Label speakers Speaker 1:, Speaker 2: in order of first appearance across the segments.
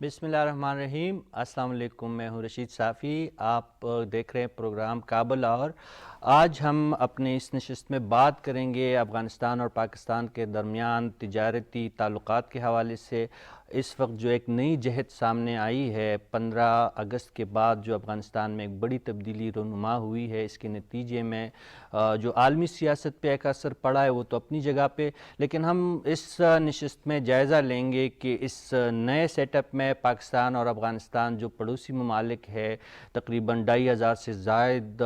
Speaker 1: بسم اللہ الرحمن الرحیم۔ السلام علیکم، میں ہوں رشید صافی۔ آپ دیکھ رہے ہیں پروگرام کابل اور آج ہم اپنے اس نشست میں بات کریں گے افغانستان اور پاکستان کے درمیان تجارتی تعلقات کے حوالے سے۔ اس وقت جو ایک نئی جہت سامنے آئی ہے 15 اگست کے بعد، جو افغانستان میں ایک بڑی تبدیلی رونما ہوئی ہے، اس کے نتیجے میں جو عالمی سیاست پہ ایک اثر پڑا ہے وہ تو اپنی جگہ پہ، لیکن ہم اس نشست میں جائزہ لیں گے کہ اس نئے سیٹ اپ میں پاکستان اور افغانستان جو پڑوسی ممالک ہے، تقریباً 2500 سے زائد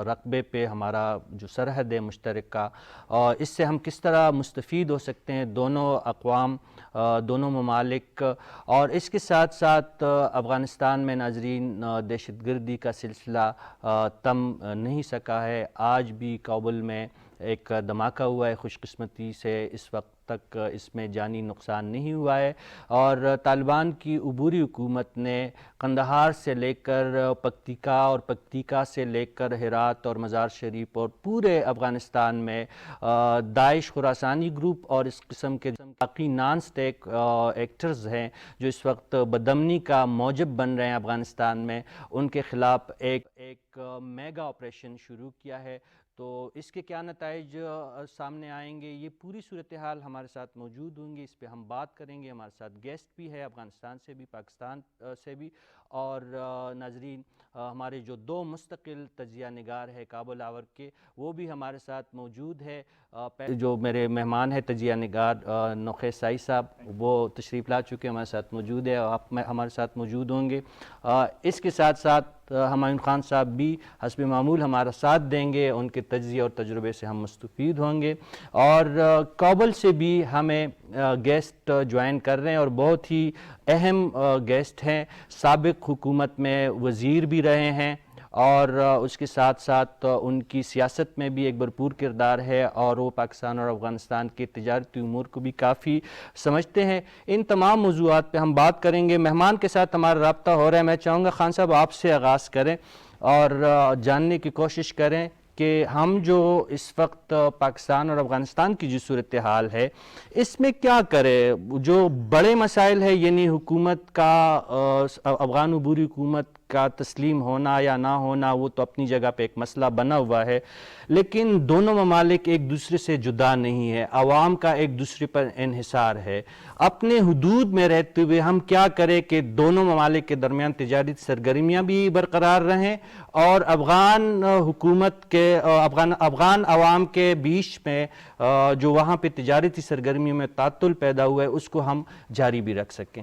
Speaker 1: رقبے پہ ہمارا جو سرحد ہے مشترکہ، اور اس سے ہم کس طرح مستفید ہو سکتے ہیں، دونوں اقوام، دونوں ممالک۔ اور اس کے ساتھ ساتھ افغانستان میں ناظرین دہشت گردی کا سلسلہ تم نہیں سکا ہے۔ آج بھی کابل میں ایک دھماکہ ہوا ہے، خوش قسمتی سے اس وقت تک اس میں جانی نقصان نہیں ہوا ہے، اور طالبان کی عبوری حکومت نے قندھار سے لے کر پکتیکا اور پکتیکا سے لے کر ہرات اور مزار شریف اور پورے افغانستان میں داعش خراسانی گروپ اور اس قسم کے باقی نان سٹیک ایکٹرز ہیں جو اس وقت بدامنی کا موجب بن رہے ہیں افغانستان میں، ان کے خلاف ایک میگا آپریشن شروع کیا ہے۔ تو اس کے کیا نتائج سامنے آئیں گے، یہ پوری صورتحال ہمارے ساتھ موجود ہوں گی، اس پہ ہم بات کریں گے۔ ہمارے ساتھ گیسٹ بھی ہے افغانستان سے بھی، پاکستان سے بھی، اور ناظرین ہمارے جو دو مستقل تجزیہ نگار ہے کابل آور کے، وہ بھی ہمارے ساتھ موجود ہے۔ جو میرے مہمان ہیں تجزیہ نگار نوخیز سائی صاحب، وہ تشریف لا چکے ہمارے ساتھ موجود ہے، اور آپ ہمارے ساتھ موجود ہوں گے۔ اس کے ساتھ ساتھ ہمایوں خان صاحب بھی حسب معمول ہمارا ساتھ دیں گے، ان کے تجزیے اور تجربے سے ہم مستفید ہوں گے۔ اور کابل سے بھی ہمیں گیسٹ جوائن کر رہے ہیں، اور بہت ہی اہم گیسٹ ہیں، سابق حکومت میں وزیر بھی رہے ہیں، اور اس کے ساتھ ساتھ ان کی سیاست میں بھی ایک بھرپور کردار ہے، اور وہ پاکستان اور افغانستان کے تجارتی امور کو بھی کافی سمجھتے ہیں۔ ان تمام موضوعات پہ ہم بات کریں گے۔ مہمان کے ساتھ ہمارا رابطہ ہو رہا ہے، میں چاہوں گا خان صاحب آپ سے آغاز کریں اور جاننے کی کوشش کریں کہ ہم جو اس وقت پاکستان اور افغانستان کی جو صورتحال ہے اس میں کیا کرے۔ جو بڑے مسائل ہے، یعنی حکومت کا، افغان عبوری حکومت کا تسلیم ہونا یا نہ ہونا، وہ تو اپنی جگہ پہ ایک مسئلہ بنا ہوا ہے، لیکن دونوں ممالک ایک دوسرے سے جدا نہیں ہے، عوام کا ایک دوسرے پر انحصار ہے۔ اپنے حدود میں رہتے ہوئے ہم کیا کریں کہ دونوں ممالک کے درمیان تجارتی سرگرمیاں بھی برقرار رہیں، اور افغان حکومت کے افغان عوام کے بیچ میں جو وہاں پہ تجارتی سرگرمیوں میں تعطل پیدا ہوا ہے اس کو ہم جاری بھی رکھ سکیں۔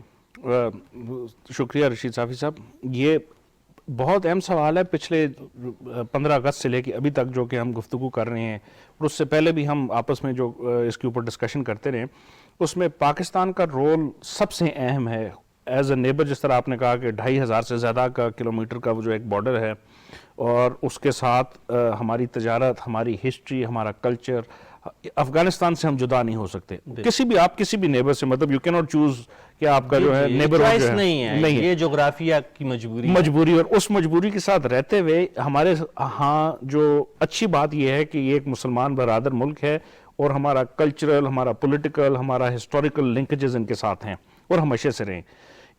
Speaker 2: شکریہ رشید صافی صاحب۔ یہ بہت اہم سوال ہے۔ پچھلے 15 اگست سے لے کے ابھی تک جو کہ ہم گفتگو کر رہے ہیں، اور اس سے پہلے بھی ہم آپس میں جو اس کے اوپر ڈسکشن کرتے رہے، اس میں پاکستان کا رول سب سے اہم ہے ایز اے نیبر۔ جس طرح آپ نے کہا کہ 2500 سے زیادہ کا کلومیٹر کا جو ایک بارڈر ہے، اور اس کے ساتھ ہماری تجارت، ہماری ہسٹری، ہمارا کلچر، افغانستان سے ہم جدا نہیں ہو سکتے۔ کسی بھی نیبر سے، مطلب یو کی ناٹ چوز کہ آپ کا جو ہے نیبر
Speaker 1: نہیں ہے، یہ جغرافیہ کی
Speaker 2: مجبوری، اور اس مجبوری کے ساتھ رہتے ہوئے ہمارے ہاں جو اچھی بات یہ ہے کہ یہ ایک مسلمان برادر ملک ہے، اور ہمارا کلچرل، ہمارا پولیٹیکل، ہمارا ہسٹوریکل لنکیجز ان کے ساتھ ہیں، اور ہمیشہ سے رہیں۔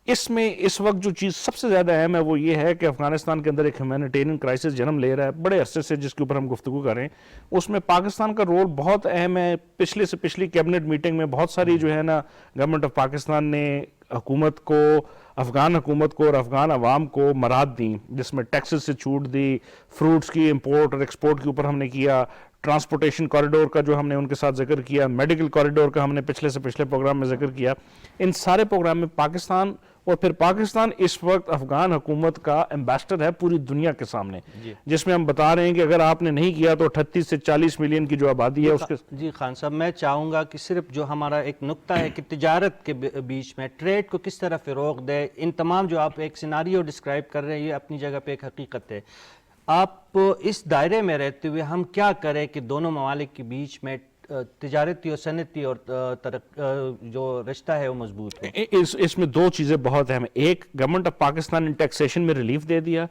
Speaker 2: اس میں اس وقت جو چیز سب سے زیادہ اہم ہے وہ یہ ہے کہ افغانستان کے اندر ایک ہیومینیٹیرین کرائسس جنم لے رہا ہے بڑے عرصے سے، جس کے اوپر ہم گفتگو کر رہے ہیں۔ اس میں پاکستان کا رول بہت اہم ہے۔ پچھلے سے پچھلی کیبنٹ میٹنگ میں بہت ساری جو ہے نا گورنمنٹ آف پاکستان نے حکومت کو، افغان حکومت کو اور افغان عوام کو مراد دیں، جس میں ٹیکسز سے چھوٹ دی، فروٹس کی امپورٹ اور ایکسپورٹ کے اوپر ہم نے کیا، ٹرانسپورٹیشن کوریڈور کا جو ہم نے ان کے ساتھ ذکر کیا، میڈیکل کوریڈور کا ہم نے پچھلے سے پچھلے پروگرام میں ذکر کیا۔ ان سارے پروگرام میں پاکستان، اور پھر پاکستان اس وقت افغان حکومت کا ایمبیسڈر ہے پوری دنیا کے سامنے، جس میں ہم بتا رہے ہیں کہ اگر آپ نے نہیں کیا تو 38 سے 40 ملین کی جو آبادی ہے اس کے۔
Speaker 1: جی خان صاحب، میں چاہوں گا کہ صرف جو ہمارا ایک نقطہ ہے کہ تجارت کے بیچ میں ٹریڈ کو کس طرح فروغ دے، ان تمام جو آپ ایک سیناریو ڈسکرائب کر رہے ہیں یہ اپنی جگہ پہ ایک حقیقت ہے۔ آپ اس دائرے میں رہتے ہوئے ہم کیا کریں کہ دونوں ممالک کے بیچ میں تجارتی اور صنعتی اور جو رشتہ ہے وہ مضبوط ہو؟
Speaker 2: اس میں دو چیزیں بہت اہم ہیں. ایک، گورنمنٹ آف پاکستان نے ٹیکسیشن میں ریلیف دے دیا,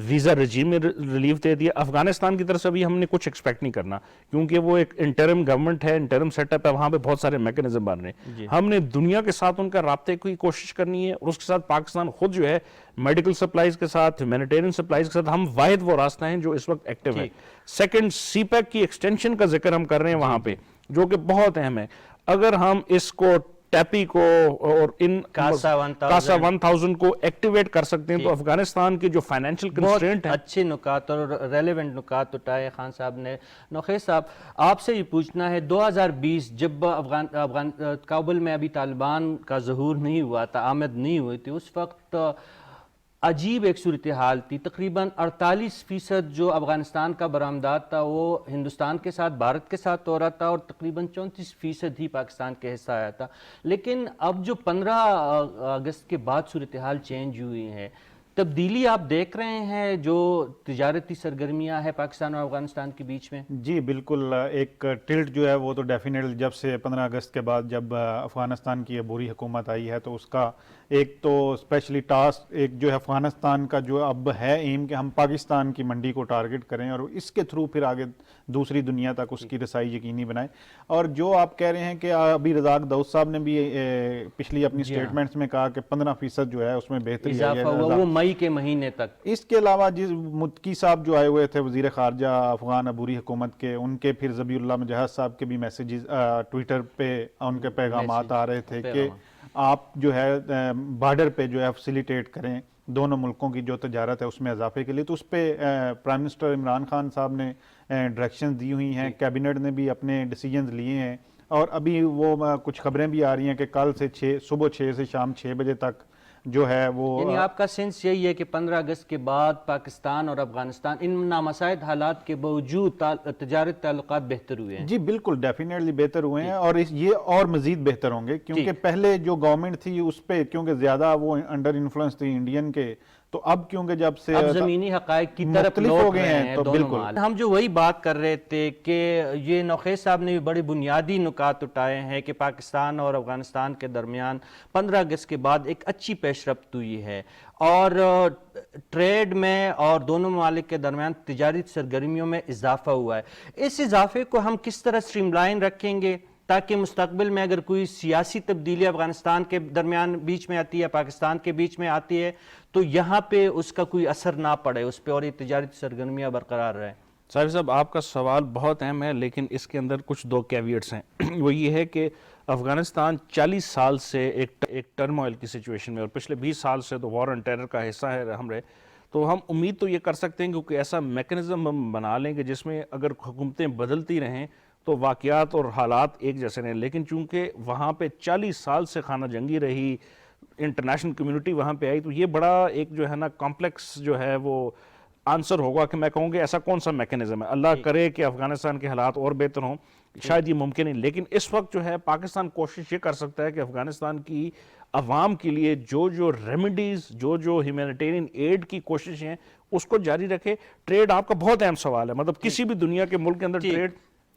Speaker 2: ویزا رجیم میں ریلیف دے دیا. افغانستان کی طرف سے ابھی ہم نے کچھ ایکسپیکٹ نہیں کرنا, کیونکہ وہ ایک انٹرم گورنمنٹ ہے, انٹرم سیٹ اپ ہے, وہاں پہ بہت سارے میکنزم بن رہے ہیں. ہم نے دنیا کے ساتھ ان کا رابطے کی کوشش کرنی ہے, اور اس کے ساتھ پاکستان خود جو ہے میڈیکل سپلائز کے ساتھ, ہیومینیٹیرین سپلائز کے ساتھ, ہم واحد وہ راستہ ہیں جو اس وقت ایکٹیو ہے. سیکنڈ, سی پیک کی ایکسٹینشن کا ذکر ہم کر رہے ہیں وہاں پہ, جو کہ بہت اہم ہے. اگر ہم اس کو ٹیپی کو اور ان کاسا 1000 کو ایکٹیویٹ کر سکتے ہیں تو افغانستان کی جو فائنینشیل کنسٹرینٹ ہیں.
Speaker 1: اچھے نکات اور ریلیونٹ نکات اٹھائے خان صاحب نے. نوخیز صاحب, آپ سے یہ پوچھنا ہے, 2020 جب کابل میں ابھی طالبان کا ظہور نہیں ہوا تھا, آمد نہیں ہوئی تھی, اس وقت عجیب ایک صورتحال تھی. تقریباً 48% جو افغانستان کا برآمدات تھا وہ ہندوستان کے ساتھ, بھارت کے ساتھ ہو رہا تھا, اور تقریباً 34% ہی پاکستان کے حصہ آیا تھا. لیکن اب جو 15 اگست کے بعد صورتحال چینج ہوئی ہے, تبدیلی آپ دیکھ رہے ہیں جو تجارتی سرگرمیاں ہیں پاکستان اور افغانستان کے بیچ میں؟
Speaker 3: جی بالکل, ایک ٹلٹ جو ہے وہ تو ڈیفینیٹلی جب سے 15 اگست کے بعد جب افغانستان کی عبوری حکومت آئی ہے تو اس کا ایک تو اسپیشلی ٹاسک ایک جو ہے افغانستان کا جو اب ہے ایم کہ ہم پاکستان کی منڈی کو ٹارگٹ کریں اور اس کے تھرو پھر آگے دوسری دنیا تک اس کی رسائی یقینی بنائیں. اور جو آپ کہہ رہے ہیں کہ ابھی رزاق داؤد صاحب نے بھی پچھلی اپنی سٹیٹمنٹس میں کہا کہ 15% جو ہے اس میں بہتری آئی ہے,
Speaker 1: وہ مئی کے مہینے تک.
Speaker 3: اس کے علاوہ جس متقی صاحب جو آئے ہوئے تھے وزیر خارجہ افغان عبوری حکومت کے, ان کے پھر ذبیح اللہ مجاہد صاحب کے بھی میسیجز ٹویٹر پہ ان کے پیغامات آ رہے تھے کہ آپ جو ہے بارڈر پہ جو ہے فیسیلیٹیٹ کریں دونوں ملکوں کی جو تجارت ہے اس میں اضافے کے لیے. تو اس پہ پرائم منسٹر عمران خان صاحب نے ڈائریکشن دی ہوئی ہیں, کیبنٹ نے بھی اپنے ڈیسیجنز لیے ہیں, اور ابھی وہ کچھ خبریں بھی آ رہی ہیں کہ کل سے صبح 6 سے شام 6 بجے تک جو ہے وہ,
Speaker 1: یعنی آپ کا سینس یہی ہے کہ 15 اگست کے بعد پاکستان اور افغانستان ان نامساعد حالات کے باوجود تجارت تعلقات بہتر ہوئے ہیں؟
Speaker 3: جی بالکل ڈیفینیٹلی بہتر ہوئے ہیں, اور یہ اور مزید بہتر ہوں گے, کیونکہ پہلے جو گورنمنٹ تھی اس پہ کیونکہ زیادہ وہ انڈر انفلوئنس تھی انڈین کے, تو اب کیونکہ جب سے
Speaker 1: اب زمینی حقائق کی طرف لوٹ رہے ہیں
Speaker 3: تو
Speaker 1: بالکل. ہم جو وہی بات کر رہے تھے کہ یہ نوخیز صاحب نے بھی بڑے بنیادی نکات اٹھائے ہیں کہ پاکستان اور افغانستان کے درمیان 15 اگست کے بعد ایک اچھی پیش رفت ہوئی ہے, اور ٹریڈ میں اور دونوں ممالک کے درمیان تجارتی سرگرمیوں میں اضافہ ہوا ہے. اس اضافے کو ہم کس طرح سٹریم لائن رکھیں گے تاکہ مستقبل میں اگر کوئی سیاسی تبدیلی افغانستان کے درمیان بیچ میں آتی ہے, پاکستان کے بیچ میں آتی ہے, تو یہاں پہ اس کا کوئی اثر نہ پڑے اس پہ اور یہ تجارتی سرگرمیاں برقرار رہیں؟
Speaker 2: صاحب صاحب, آپ کا سوال بہت اہم ہے, لیکن اس کے اندر کچھ دو کیویٹس ہیں. وہ یہ ہے کہ افغانستان 40 سال سے ایک ٹرموائل کی سچویشن میں, اور پچھلے 20 سال سے تو وار اینڈ ٹیرر کا حصہ ہے ہم رہے, تو ہم امید تو یہ کر سکتے ہیں کہ ایسا میکنزم ہم بنا لیں کہ جس میں اگر حکومتیں بدلتی رہیں تو واقعات اور حالات ایک جیسے رہیں. لیکن چونکہ وہاں پہ 40 سال سے خانہ جنگی رہی, انٹرنیشنل کمیونٹی وہاں پہ آئی, تو یہ بڑا ایک جو ہے نا کمپلیکس جو ہے وہ آنسر ہوگا کہ میں کہوں گا ایسا کون سا میکنزم ہے. اللہ کرے کہ افغانستان کے حالات اور بہتر ہوں, شاید یہ ممکن ہے, لیکن اس وقت جو ہے پاکستان کوشش یہ کر سکتا ہے کہ افغانستان کی عوام کے لیے جو ریمیڈیز, جو ہیومینیٹیرین ایڈ کی کوششیں ہیں اس کو جاری رکھے. ٹریڈ آپ کا بہت اہم سوال ہے, مطلب کسی بھی دنیا کے ملک کے اندر ٹریڈ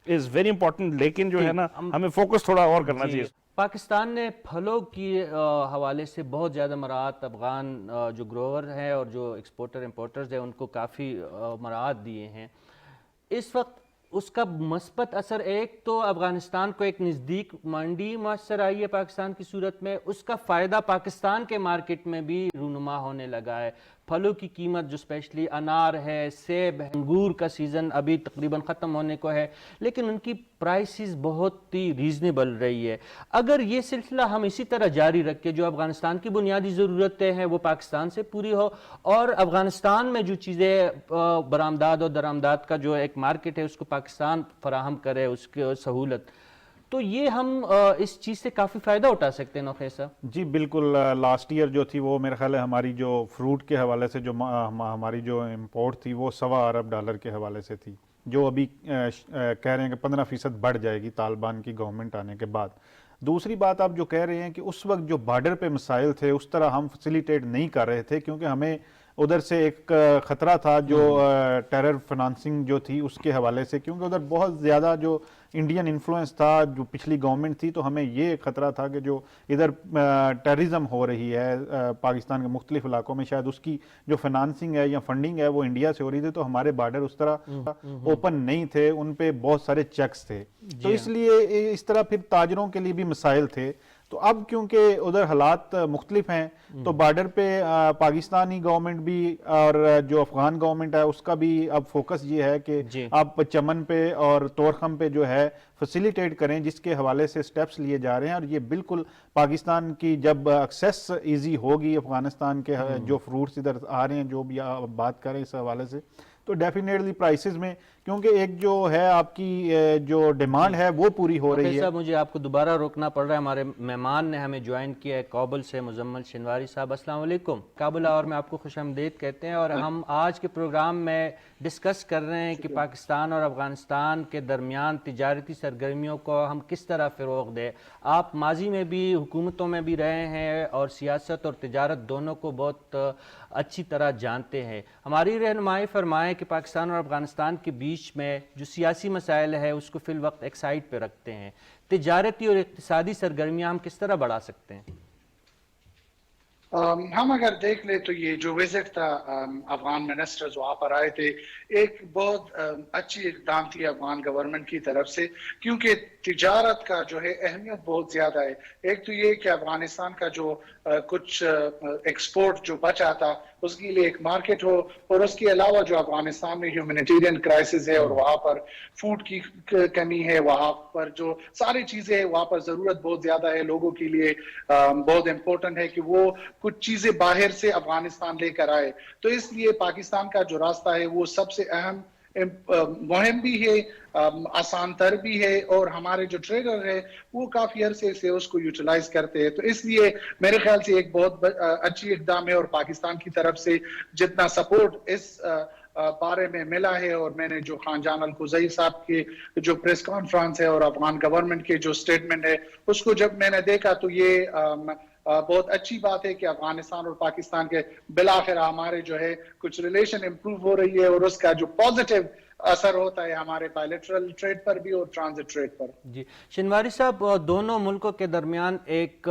Speaker 2: از ویری امپورٹنٹ, لیکن جو ہے نا ہمیں فوکس تھوڑا اور کرنا چاہیے.
Speaker 1: پاکستان نے پھلوں کی حوالے سے بہت زیادہ مراعات افغان جو گروور ہیں اور جو ایکسپورٹر امپورٹرز ہیں ان کو کافی مراعات دیے ہیں. اس وقت اس کا مثبت اثر, ایک تو افغانستان کو ایک نزدیک منڈی میسر آئی ہے پاکستان کی صورت میں, اس کا فائدہ پاکستان کے مارکیٹ میں بھی رونما ہونے لگا ہے. پھلوں کی قیمت جو اسپیشلی انار ہے, سیب ہے, انگور کا سیزن ابھی تقریباً ختم ہونے کو ہے, لیکن ان کی پرائسز بہت ہی ریزنیبل رہی ہے. اگر یہ سلسلہ ہم اسی طرح جاری رکھیں, جو افغانستان کی بنیادی ضرورتیں ہیں وہ پاکستان سے پوری ہو, اور افغانستان میں جو چیزیں برآمدات اور درآمدات کا جو ایک مارکیٹ ہے اس کو پاکستان فراہم کرے اس کی سہولت, تو یہ ہم اس چیز سے کافی فائدہ اٹھا سکتے ہیں. نوخیز صاحب
Speaker 3: جی بالکل, لاسٹ ایئر جو تھی وہ میرا خیال ہے ہماری جو فروٹ کے حوالے سے جو ہماری جو امپورٹ تھی وہ $1.25 ارب کے حوالے سے تھی, جو ابھی کہہ رہے ہیں کہ 15% بڑھ جائے گی طالبان کی گورنمنٹ آنے کے بعد. دوسری بات آپ جو کہہ رہے ہیں کہ اس وقت جو بارڈر پہ مسائل تھے اس طرح ہم فیسیلیٹیٹ نہیں کر رہے تھے, کیونکہ ہمیں ادھر سے ایک خطرہ تھا جو ٹیرر فنانسنگ جو تھی اس کے حوالے سے، کیونکہ ادھر بہت زیادہ جو انڈین انفلوئنس تھا جو پچھلی گورنمنٹ تھی، تو ہمیں یہ خطرہ تھا کہ جو ادھر ٹیررزم ہو رہی ہے پاکستان کے مختلف علاقوں میں، شاید اس کی جو فنانسنگ ہے یا فنڈنگ ہے وہ انڈیا سے ہو رہی تھی، تو ہمارے بارڈر اس طرح اوپن نہیں تھے، ان پہ بہت سارے چیکس تھے، تو اس لیے اس طرح پھر تاجروں کے لیے بھی مسائل تھے۔ تو اب کیونکہ ادھر حالات مختلف ہیں تو بارڈر پہ پاکستانی گورنمنٹ بھی اور جو افغان گورنمنٹ ہے اس کا بھی اب فوکس یہ ہے کہ آپ چمن پہ اور طورخم پہ جو ہے فیسیلیٹیٹ کریں، جس کے حوالے سے سٹیپس لیے جا رہے ہیں، اور یہ بالکل پاکستان کی جب ایکسیس ایزی ہوگی افغانستان کے جو فروٹس ادھر آ رہے ہیں، جو بھی آپ بات کریں اس حوالے سے، تو ڈیفینیٹلی پرائسز میں، کیونکہ ایک جو ہے آپ کی جو ڈیمانڈ ہے وہ پوری ہو رہی ہے۔
Speaker 1: صاحب مجھے آپ کو دوبارہ روکنا پڑ رہا ہے، ہمارے مہمان نے ہمیں جوائن کیا ہے کابل سے، مزمل شنواری صاحب، السلام علیکم۔ کابل آور میں آپ کو خوش آمدید کہتے ہیں، اور ہم آج کے پروگرام میں ڈسکس کر رہے ہیں کہ پاکستان اور افغانستان کے درمیان تجارتی سرگرمیوں کو ہم کس طرح فروغ دیں۔ آپ ماضی میں بھی حکومتوں میں بھی رہے ہیں اور سیاست اور تجارت دونوں کو بہت اچھی طرح جانتے ہیں، ہماری رہنمائی فرمائیں کہ پاکستان اور افغانستان کے بیچ میں جو سیاسی مسائل ہے اس کو فی الوقت ایک سائڈ پہ رکھتے ہیں، تجارتی اور اقتصادی سرگرمیاں ہم کس طرح بڑھا سکتے ہیں؟
Speaker 4: ہم اگر دیکھ لیں تو یہ جو وزٹ تھا افغان منسٹرز وہاں پر آئے تھے، ایک بہت اچھی اقدام تھی افغان گورنمنٹ کی طرف سے، کیونکہ تجارت کا جو ہے اہمیت بہت زیادہ ہے۔ ایک تو یہ کہ افغانستان کا جو کچھ ایکسپورٹ جو بچا تھا اس کے لیے ایک مارکیٹ ہو، اور اس کے علاوہ جو افغانستان میں ہیومینیٹیرین کرائسس ہے اور وہاں پر فوڈ کی کمی ہے، وہاں پر جو ساری چیزیں ہیں وہاں پر ضرورت بہت زیادہ ہے، لوگوں کے لیے بہت امپورٹنٹ ہے کہ وہ کچھ چیزیں باہر سے افغانستان لے کر آئے۔ تو اس لیے پاکستان کا جو راستہ ہے وہ سب سے اہم مہم بھی ہے، آسان تر بھی ہے، اور ہمارے جو ٹریڈر ہے وہ کافی عرصے سے اس کو یوٹیلائز کرتے ہیں۔ تو اس لیے میرے خیال سے ایک بہت اچھی اقدام ہے، اور پاکستان کی طرف سے جتنا سپورٹ اس بارے میں ملا ہے، اور میں نے جو خان جان القزئی صاحب کے جو پریس کانفرنس ہے اور افغان گورنمنٹ کے جو سٹیٹمنٹ ہے اس کو جب میں نے دیکھا تو یہ بہت اچھی بات ہے کہ افغانستان اور پاکستان کے بالآخر ہمارے جو ہے کچھ ریلیشن امپروو ہو رہی ہے، اور اس کا جو پازیٹیو اثر ہوتا ہے ہمارے بائلیٹرل ٹریڈ پر بھی اور ٹرانزٹ ٹریڈ پر۔
Speaker 1: جی شنواری صاحب، دونوں ملکوں کے درمیان ایک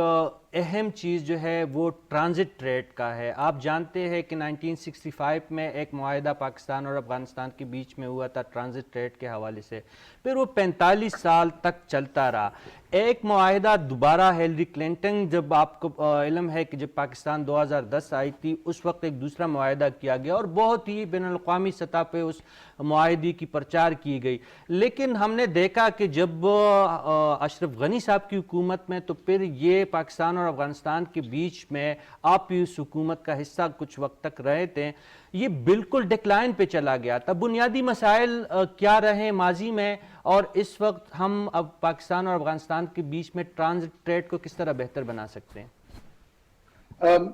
Speaker 1: اہم چیز جو ہے وہ ٹرانزٹ ٹریڈ کا ہے۔ آپ جانتے ہیں کہ 1965 میں ایک معاہدہ پاکستان اور افغانستان کے بیچ میں ہوا تھا ٹرانزٹ ٹریڈ کے حوالے سے، پھر وہ 45 سال تک چلتا رہا۔ ایک معاہدہ دوبارہ ہیلری کلنٹن، جب آپ کو علم ہے کہ جب پاکستان 2010 آئی تھی اس وقت ایک دوسرا معاہدہ کیا گیا اور بہت ہی بین الاقوامی سطح پہ اس معاہدے کی پرچار کی گئی، لیکن ہم نے دیکھا کہ جب اشرف غنی صاحب کی حکومت میں تو پھر یہ پاکستان اور افغانستان کے بیچ میں آپ بھی اس حکومت کا حصہ کچھ وقت تک رہے تھے، یہ بالکل ڈکلائن پہ چلا گیا تھا۔ بنیادی مسائل کیا رہے ماضی میں، اور اس وقت ہم اب پاکستان اور افغانستان کے بیچ میں ٹرانزٹ ٹریڈ کو کس طرح بہتر بنا سکتے ہیں؟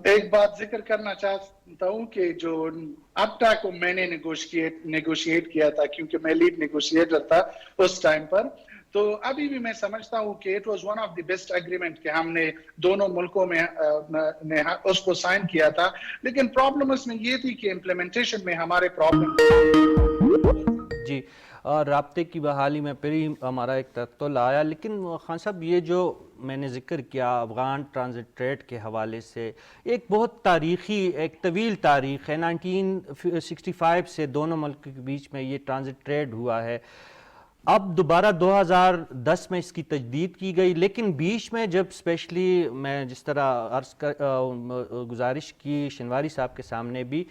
Speaker 4: ایک بات ذکر کرنا چاہتا ہوں کہ جو اپٹا کو میں نے نیگوشیٹ کیا تھا، کیونکہ میں لیڈ نیگوشیٹر تھا اس ٹائم پر، تو ابھی بھی میں سمجھتا ہوں کہ it was one of the best agreement کہ ہم نے دونوں ملکوں میں اس کو سائن کیا تھا، لیکن پرابلم اس میں یہ تھی کہ امپلیمنٹیشن میں ہمارے پرابلم۔
Speaker 1: جی، اور رابطے کی بحالی میں پھر ہی ہمارا ایک تعطل آیا، لیکن خان صاحب یہ جو میں نے ذکر کیا افغان ٹرانزٹ ٹریڈ کے حوالے سے، ایک بہت تاریخی ایک طویل تاریخ ہے، 1965 سے دونوں ملک کے بیچ میں یہ ٹرانزٹ ٹریڈ ہوا ہے۔ اب دوبارہ 2010 میں اس کی تجدید کی گئی، لیکن بیچ میں جب اسپیشلی میں جس طرح گزارش کی شنواری صاحب کے سامنے بھی،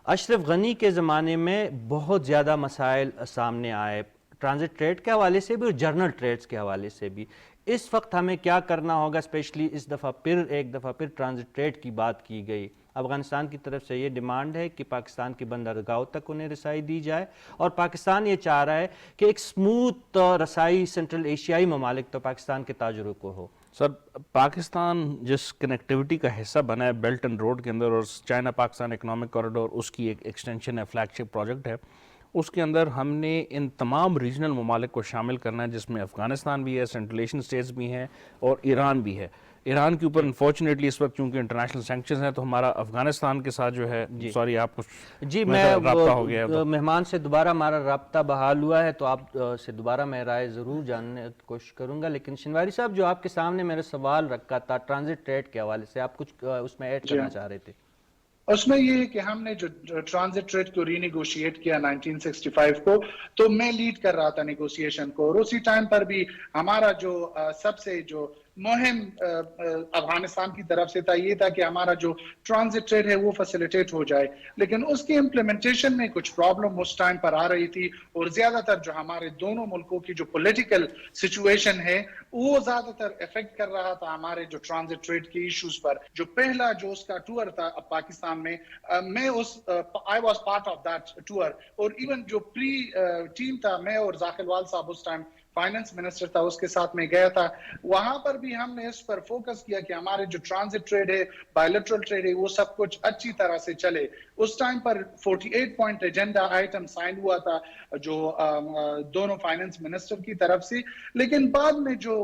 Speaker 1: اشرف غنی کے زمانے میں بہت زیادہ مسائل سامنے آئے ٹرانزٹ ٹریڈ کے حوالے سے بھی اور جرنل ٹریڈز کے حوالے سے بھی۔ اس وقت ہمیں کیا کرنا ہوگا؟ اسپیشلی اس دفعہ ایک دفعہ پھر ٹرانزٹ ٹریڈ کی بات کی گئی، افغانستان کی طرف سے یہ ڈیمانڈ ہے کہ پاکستان کی بندرگاہوں تک انہیں رسائی دی جائے، اور پاکستان یہ چاہ رہا ہے کہ ایک سموتھ رسائی سینٹرل ایشیائی ممالک تو پاکستان کے تاجروں کو ہو۔
Speaker 2: سر، پاکستان جس کنیکٹیوٹی کا حصہ بنا ہے بیلٹ اینڈ روڈ کے اندر، اور چائنا پاکستان اکنامک کوریڈور اس کی ایک ایکسٹینشن ہے، فلیگ شپ پروجیکٹ ہے، اس کے اندر ہم نے ان تمام ریجنل ممالک کو شامل کرنا ہے، جس میں افغانستان بھی ہے، سینٹرل ایشین اسٹیٹس بھی ہیں اور ایران بھی ہے۔ ایران کے اوپر انفارچونیٹلی اس وقت چونکہ انٹرنیشنل سینکشنز ہیں تو ہمارا افغانستان کے ساتھ جو ہے سوری آپ کچھ
Speaker 1: جی میں
Speaker 2: رابطہ ہو گیا ہے
Speaker 1: مہمان سے دوبارہ ہمارا رابطہ بحال ہوا ہے تو آپ سے دوبارہ میں رائے ضرور جاننے کی کوشش کروں گا، لیکن شنواری صاحب جو آپ کے سامنے میرا سوال رکھا تھا ٹرانزٹ ٹریڈ کے حوالے سے، آپ کچھ اس میں ایڈ کرنا چاہ رہے تھے؟
Speaker 4: اس میں یہ ہے کہ ہم نے جو ٹرانزٹ ٹریڈ کو رینیگوشیٹ کیا 1965 کو، تو میں لیڈ کر رہا تھا نیگوشیشن کو، اور اسی ٹائم پر بھی ہمارا جو سب سے جو مہم افغانستان کی طرف سے تھا یہ تھا کہ ہمارا جو ٹرانزٹ ٹریڈ ہے وہ فیسیلیٹیٹ ہو جائے، لیکن اس کی امپلیمنٹیشن میں کچھ پرابلم اس ٹائم پر آ رہی تھی، اور زیادہ تر جو ہمارے دونوں ملکوں کی جو پولیٹیکل سچویشن ہے وہ زیادہ تر افیکٹ کر رہا تھا ہمارے جو ٹرانزٹ ٹریڈ کے ایشوز پر۔ جو پہلا جو اس کا ٹور تھا پاکستان میں I was part of that tour، اور ایون جو پری ٹیم تھا میں اور ذاکر وال صاحب اس ٹائم فائنانس منسٹر تھا اس کے ساتھ میں گیا تھا، وہاں پر بھی ہم نے اس پر فوکس کیا کہ ہمارے جو ٹرانزٹ ٹریڈ ہے بائیلیٹرل ٹریڈ ہے وہ سب کچھ اچھی طرح سے چلے۔ اس ٹائم پر 48 پوائنٹ ایجنڈا آئٹم سائن ہوا تھا جو دونوں فائنانس منسٹر کی طرف سے، لیکن بعد میں جو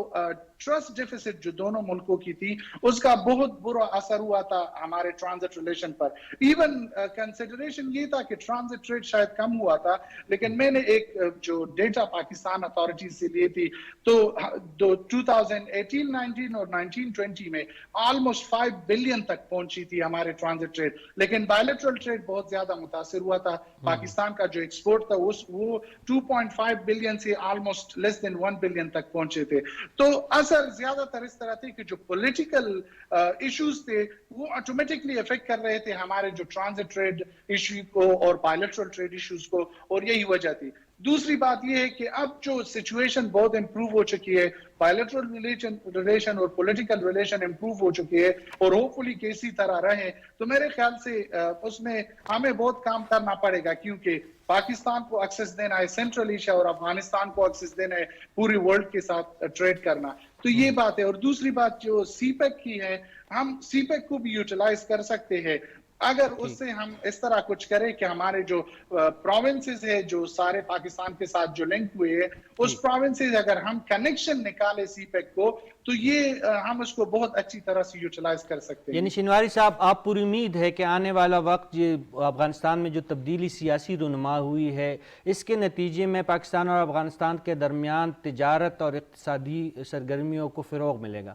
Speaker 4: ٹرسٹ ڈیفیسٹ جو دونوں ملکوں کی تھی اس کا بہت برا اثر ہوا تھا ہمارے ٹرانزٹ ریلیشن پر۔ ایون کنسیڈریشن یہ تھا کہ ٹرانزٹ ٹریڈ شاید کم ہوا تھا، لیکن میں نے ایک جو ڈیٹا پاکستان اتھارٹیز سے لی تھی تو 2018-19 اور 19-20 میں آلموسٹ 5 بلین تک پہنچی تھی ہمارے ٹرانزٹ ٹریڈ، لیکن بائیلیٹرل ٹریڈ بہت زیادہ متاثر ہوا تھا۔ پاکستان کا جو ایکسپورٹ تھا وہ 2.5 بلین سے آلموسٹ لیس دین 1 بلین تک پہنچے تھے۔ تو اثر زیادہ تر اس طرح تھے کہ جو پولیٹیکل ایشوز تھے وہ آٹومیٹکلی افیکٹ کر رہے تھے ہمارے جو ٹرانزٹ ٹریڈ ایشو کو اور بائیلیٹرل ٹریڈ ایشوز کو، اور یہی وجہ تھی۔ دوسری بات یہ ہے کہ اب جو سچویشن بہت امپروو ہو چکی ہے، بائیلیٹرل ریلیشن اور پولیٹیکل ریلیشن امپروو ہو چکی ہے، اور ہوپ فلی کہ اسی طرح رہے، تو میرے خیال سے اس میں ہمیں بہت کام کرنا پڑے گا، کیونکہ پاکستان کو ایکسس دینا ہے سینٹرل ایشیا اور افغانستان کو ایکسس دینا ہے پوری ورلڈ کے ساتھ ٹریڈ کرنا، تو یہ بات ہے۔ اور دوسری بات جو سی پیک کی ہے، ہم سی پیک کو بھی یوٹیلائز کر سکتے ہیں اگر اس سے ہم اس طرح کچھ کریں کہ ہمارے جو پروونسز ہے جو سارے پاکستان کے ساتھ جو لنک ہوئے ہیں اس پروونسز اگر ہم کنیکشن نکالے سی پیک کو تو یہ ہم اس کو بہت اچھی طرح سے یوٹیلائز کر سکتے ہیں۔
Speaker 1: یعنی شنواری صاحب آپ پوری امید ہے کہ آنے والا وقت افغانستان میں جو تبدیلی سیاسی رونما ہوئی ہے اس کے نتیجے میں پاکستان اور افغانستان کے درمیان تجارت اور اقتصادی سرگرمیوں کو فروغ ملے گا؟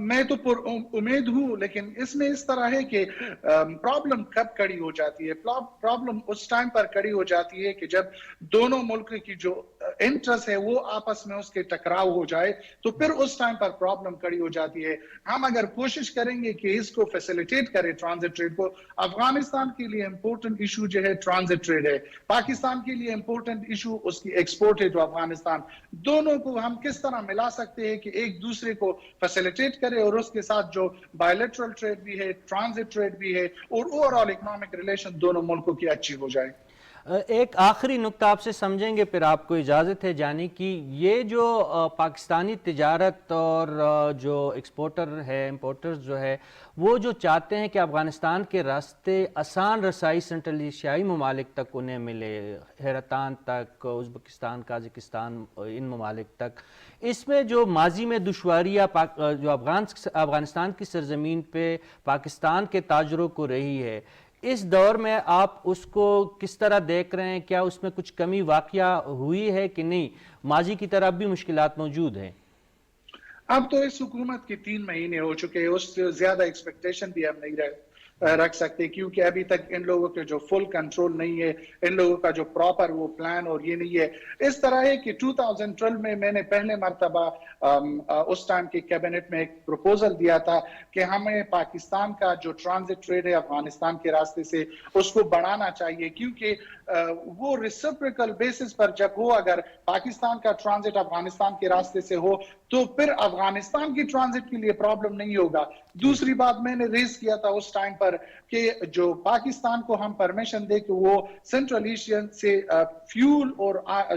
Speaker 4: میں تو پر امید ہوں، لیکن اس میں اس طرح ہے کہ پرابلم کب کڑی ہو جاتی ہے؟ پرابلم اس ٹائم پر کڑی ہو جاتی ہے کہ جب دونوں ملک کی جو انٹرسٹ ہے وہ آپس میں اس کے ٹکراؤ ہو جائے، تو پھر اس ٹائم پر پرابلم کڑی ہو جاتی ہے۔ ہم اگر کوشش کریں گے کہ اس کو فیسیلیٹیٹ کریں ٹرانزٹ ٹریڈ کو، افغانستان کے لیے امپورٹنٹ ایشو جو ہے ٹرانزٹ ٹریڈ ہے، پاکستان کے لیے امپورٹنٹ ایشو اس کی ایکسپورٹ ہے جو افغانستان، دونوں کو ہم کس طرح ملا سکتے ہیں کہ ایک دوسرے کو فیسیلیٹیٹ کرے اور اس کے ساتھ جو بائیلیٹرل ٹریڈ بھی ہے، ٹرانزٹ ٹریڈ بھی ہے، اور اوور آل اکنامک ریلیشن دونوں ملکوں کی اچھی ہو جائے۔
Speaker 1: ایک آخری نقطہ آپ سے سمجھیں گے پھر آپ کو اجازت ہے جانے کی، یہ جو پاکستانی تجارت اور جو ایکسپورٹر ہے امپورٹرز جو ہے وہ جو چاہتے ہیں کہ افغانستان کے راستے آسان رسائی سنٹرل ایشیائی ممالک تک انہیں ملے، حیرتان تک، ازبکستان، قازقستان، ان ممالک تک، اس میں جو ماضی میں دشواریاں جو افغانستان کی سرزمین پہ پاکستان کے تاجروں کو رہی ہے، اس دور میں آپ اس کو کس طرح دیکھ رہے ہیں؟ کیا اس میں کچھ کمی واقعہ ہوئی ہے کہ نہیں؟ ماضی کی طرح بھی مشکلات موجود ہیں؟
Speaker 4: اب تو اس حکومت کے 3 مہینے ہو چکے ہیں، اس سے زیادہ ایکسپیکٹیشن بھی ہم نہیں رکھ سکتے، کیونکہ ابھی تک ان لوگوں کے جو فل کنٹرول نہیں ہے، ان لوگوں کا جو پراپر وہ پلان اور یہ نہیں ہے۔ اس طرح ہے کہ 2012 میں نے پہلے مرتبہ اس ٹائم کے کیبنٹ میں ایک پروپوزل دیا تھا کہ ہمیں پاکستان کا جو ٹرانزٹ ٹریڈ ہے افغانستان کے راستے سے اس کو بڑھانا چاہیے، کیونکہ وہ ریسپریکل بیسس پر جب ہو، اگر پاکستان کا ٹرانزٹ افغانستان کے راستے سے ہو تو پھر افغانستان کی ٹرانزٹ کے لیے پرابلم نہیں ہوگا۔ دوسری بات میں نے ریز کیا تھا اس ٹائم پر کہ جو پاکستان کو ہم پرمیشن دے کہ وہ سینٹرل ایشیا سے فیول اور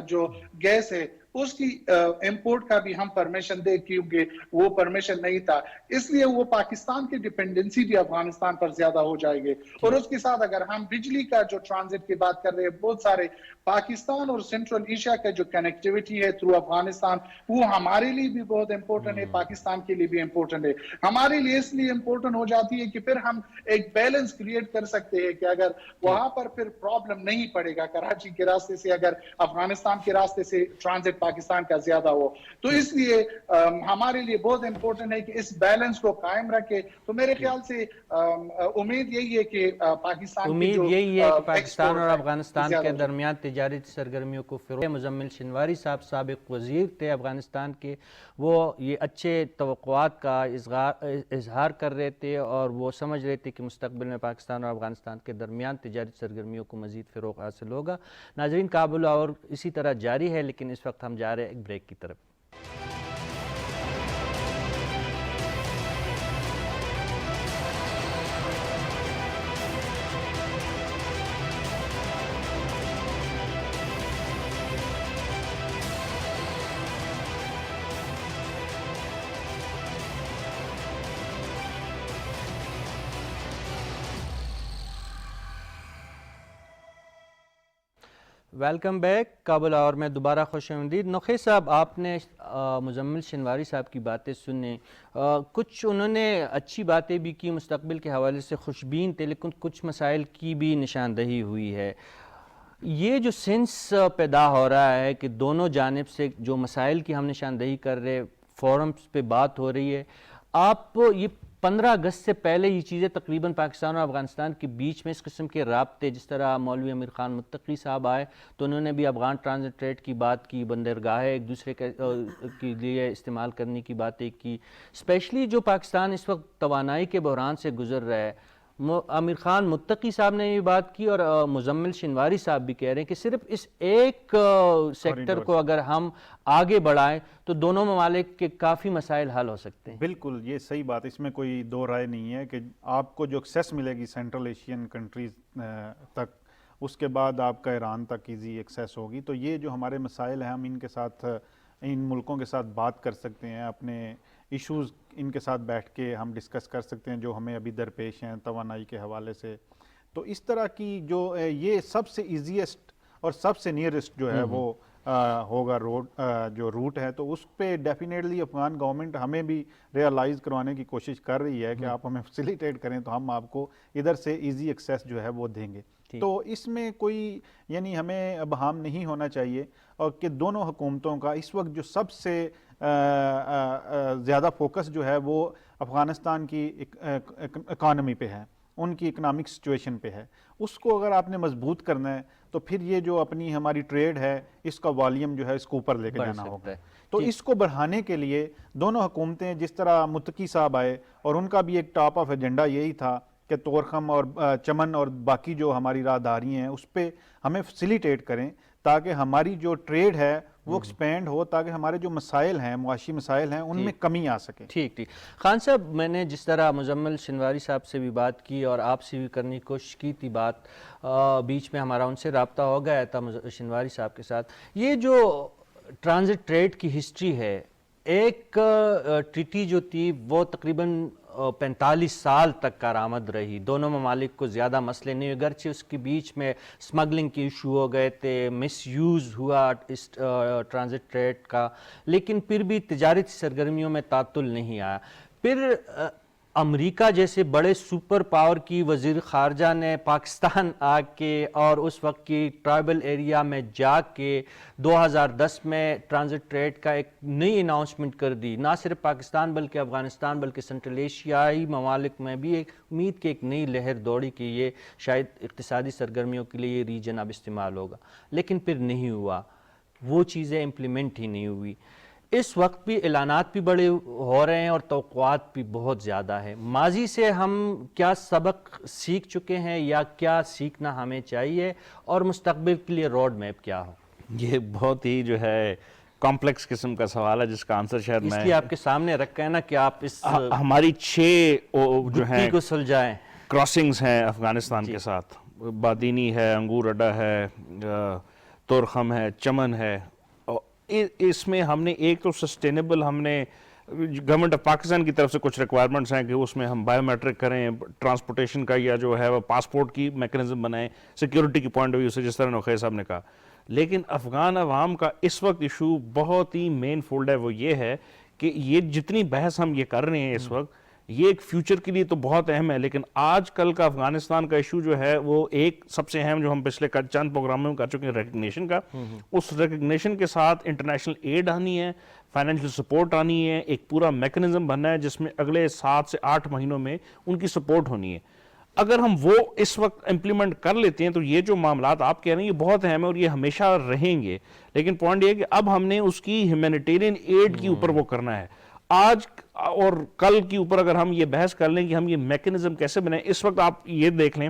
Speaker 4: جو گیس ہے اس کی امپورٹ کا بھی ہم پرمیشن دیں کیونکہ وہ پرمیشن نہیں تھا. اس لیے وہ پاکستان کی ڈیپینڈنسی بھی افغانستان پر زیادہ ہو جائے گی. اور اس کے ساتھ اگر ہم بجلی کا جو ٹرانزٹ کی بات کر رہے ہیں, بہت سارے پاکستان اور سینٹرل ایشیا کا جو کنیکٹیوٹی ہے تھرو افغانستان, وہ ہمارے لیے بھی بہت امپورٹنٹ ہے, پاکستان کے لیے بھی امپورٹنٹ ہے. ہمارے لیے اس لیے امپورٹنٹ ہو جاتی ہے کہ پھر ہم ایک بیلنس کریٹ کر سکتے ہیں کہ اگر وہاں پر پھر پرابلم نہیں پڑے گا, کراچی کے راستے سے اگر افغانستان کے راستے سے ٹرانزٹ پاکستان کا زیادہ ہو, تو اس لیے ہمارے لیے بہت امپورٹنٹ ہے کہ اس بیلنس کو قائم رکھے. تو میرے خیال سے امید یہی ہے کہ پاکستان کی جو
Speaker 1: پاکستان اور افغانستان کے درمیان تجارتی سرگرمیوں کو فروغ. مزمل شنواری صاحب سابق وزیر تھے افغانستان کے, وہ یہ اچھے توقعات کا اظہار کر رہے تھے اور وہ سمجھ رہے تھے کہ مستقبل میں پاکستان اور افغانستان کے درمیان تجارتی سرگرمیوں کو مزید فروغ حاصل ہوگا. ناظرین, کابل اور اسی طرح جاری ہے, لیکن اس وقت ہم جا رہے ہیں ایک بریک کی طرف. Welcome back. کابل آور میں دوبارہ خوش آمدید. نخی صاحب, آپ نے مزمل شنواری صاحب کی باتیں سنیں, کچھ انہوں نے اچھی باتیں بھی کی, مستقبل کے حوالے سے خوشبین تھے, لیکن کچھ مسائل کی بھی نشاندہی ہوئی ہے. یہ جو سینس پیدا ہو رہا ہے کہ دونوں جانب سے جو مسائل کی ہم نشاندہی کر رہے, فورمز پہ بات ہو رہی ہے, آپ یہ 15 اگست سے پہلے یہ چیزیں تقریباً پاکستان اور افغانستان کے بیچ میں اس قسم کے رابطے, جس طرح مولوی امیر خان متقی صاحب آئے تو انہوں نے بھی افغان ٹرانزٹ ٹریڈ کی بات کی, بندرگاہیں ایک دوسرے کے لیے استعمال کرنے کی باتیں کی. اسپیشلی جو پاکستان اس وقت توانائی کے بحران سے گزر رہا ہے, امیر خان متقی صاحب نے یہ بات کی اور مزمل شنواری صاحب بھی کہہ رہے ہیں کہ صرف اس ایک سیکٹر کو اگر ہم آگے بڑھائیں تو دونوں ممالک کے کافی مسائل حل ہو سکتے ہیں.
Speaker 3: بالکل, یہ صحیح بات, اس میں کوئی دو رائے نہیں ہے کہ آپ کو جو ایکسیس ملے گی سینٹرل ایشین کنٹریز تک, اس کے بعد آپ کا ایران تک ایزی ایکسیس ہوگی. تو یہ جو ہمارے مسائل ہیں, ہم ان کے ساتھ, ان ملکوں کے ساتھ بات کر سکتے ہیں, اپنے ایشوز ان کے ساتھ بیٹھ کے ہم ڈسکس کر سکتے ہیں جو ہمیں ابھی درپیش ہیں توانائی کے حوالے سے. تو اس طرح کی جو یہ سب سے ایزیسٹ اور سب سے نیئرسٹ جو ہے وہ ہوگا جو روٹ ہے, تو اس پہ ڈیفینیٹلی افغان گورنمنٹ ہمیں بھی ریئلائز کروانے کی کوشش کر رہی ہے کہ آپ ہمیں فیسیلیٹیٹ کریں تو ہم آپ کو ادھر سے ایزی ایکسیس جو ہے وہ دیں گے. تو اس میں کوئی یعنی ہمیں ابہام نہیں ہونا چاہیے, اور کہ دونوں حکومتوں کا اس وقت جو سب سے زیادہ فوکس جو ہے وہ افغانستان کی اکانومی پہ ہے, ان کی اکنامک سچویشن پہ ہے. اس کو اگر آپ نے مضبوط کرنا ہے تو پھر یہ جو اپنی ہماری ٹریڈ ہے اس کا والیوم جو ہے اس کو اوپر لے کے جانا ہوگا. تو اس کو بڑھانے کے لیے دونوں حکومتیں, جس طرح متقی صاحب آئے اور ان کا بھی ایک ٹاپ آف ایجنڈا یہی تھا کہ طورخم اور چمن اور باقی جو ہماری راہداری ہیں اس پہ ہمیں فیسیلیٹیٹ کریں تاکہ ہماری جو ٹریڈ ہے وہ ایکسپینڈ ہو, تاکہ ہمارے جو مسائل ہیں, معاشی مسائل ہیں, ان میں کمی آ سکے.
Speaker 1: ٹھیک. خان صاحب, میں نے جس طرح مزمل شنواری صاحب سے بھی بات کی اور آپ سے بھی کرنے کی کوشش کی تھی بات, بیچ میں ہمارا ان سے رابطہ ہو گیا تھا شنواری صاحب کے ساتھ. یہ جو ٹرانزٹ ٹریڈ کی ہسٹری ہے, ایک ٹریٹی جو تھی وہ تقریباً 45 سال تک کارآمد رہی, دونوں ممالک کو زیادہ مسئلے نہیں ہوئے, گرچہ اس کے بیچ میں سمگلنگ کے ایشو ہو گئے تھے, مس یوز ہوا اس ٹرانزٹ ٹریڈ کا, لیکن پھر بھی تجارتی سرگرمیوں میں تعطل نہیں آیا. پھر امریکہ جیسے بڑے سپر پاور کی وزیر خارجہ نے پاکستان آ کے اور اس وقت کی ٹرائبل ایریا میں جا کے 2010 میں ٹرانزٹ ٹریڈ کا ایک نئی اناؤنسمنٹ کر دی. نہ صرف پاکستان بلکہ افغانستان بلکہ سنٹرل ایشیائی ممالک میں بھی ایک امید کی ایک نئی لہر دوڑی کہ یہ شاید اقتصادی سرگرمیوں کے لیے یہ ریجن اب استعمال ہوگا, لیکن پھر نہیں ہوا, وہ چیزیں امپلیمنٹ ہی نہیں ہوئی. اس وقت بھی اعلانات بھی بڑے ہو رہے ہیں اور توقعات بھی بہت زیادہ ہے. ماضی سے ہم کیا سبق سیکھ چکے ہیں یا کیا سیکھنا ہمیں چاہیے, اور مستقبل کے لیے روڈ میپ کیا ہو؟
Speaker 2: یہ بہت ہی جو ہے کمپلیکس قسم کا سوال ہے جس کا آنسر شاید میں
Speaker 1: اس لیے آپ کے سامنے رکھا ہے نا کہ آپ اس
Speaker 2: ہماری 6 جو ہیں
Speaker 1: کو سلجھائیں.
Speaker 2: کراسنگز ہیں افغانستان کے ساتھ, بادینی ہے, انگور اڈا ہے, طورخم ہے, چمن ہے, اس میں ہم نے ایک تو سسٹینیبل ہم نے گورنمنٹ آف پاکستان کی طرف سے کچھ ریکوائرمنٹس ہیں کہ اس میں ہم بایو میٹرک کریں, ٹرانسپورٹیشن کا یا جو ہے وہ پاسپورٹ کی میکنزم بنائیں سیکیورٹی کی پوائنٹ آف ویو سے, جس طرح نوخیل صاحب نے کہا. لیکن افغان عوام کا اس وقت ایشو بہت ہی مین فولڈ ہے, وہ یہ ہے کہ یہ جتنی بحث ہم یہ کر رہے ہیں اس وقت, یہ ایک فیوچر کے لیے تو بہت اہم ہے, لیکن آج کل کا افغانستان کا ایشو جو ہے وہ ایک سب سے اہم جو ہم پچھلے چند پروگراموں میں کر چکے ہیں, ریکگنیشن کا. اس ریکگنیشن کے ساتھ انٹرنیشنل ایڈ آنی ہے, فائنینشیل سپورٹ آنی ہے, ایک پورا میکنزم بننا ہے جس میں اگلے 7 سے 8 مہینوں میں ان کی سپورٹ ہونی ہے. اگر ہم وہ اس وقت امپلیمنٹ کر لیتے ہیں تو یہ جو معاملات آپ کہہ رہے ہیں یہ بہت اہم ہے اور یہ ہمیشہ رہیں گے. لیکن پوائنٹ یہ ہے کہ اب ہم نے اس کی ہیومینیٹیرین ایڈ کے اوپر وہ کرنا ہے. آج اور کل کے اوپر اگر ہم یہ بحث کر لیں کہ ہم یہ میکنزم کیسے بنائیں, اس وقت آپ یہ دیکھ لیں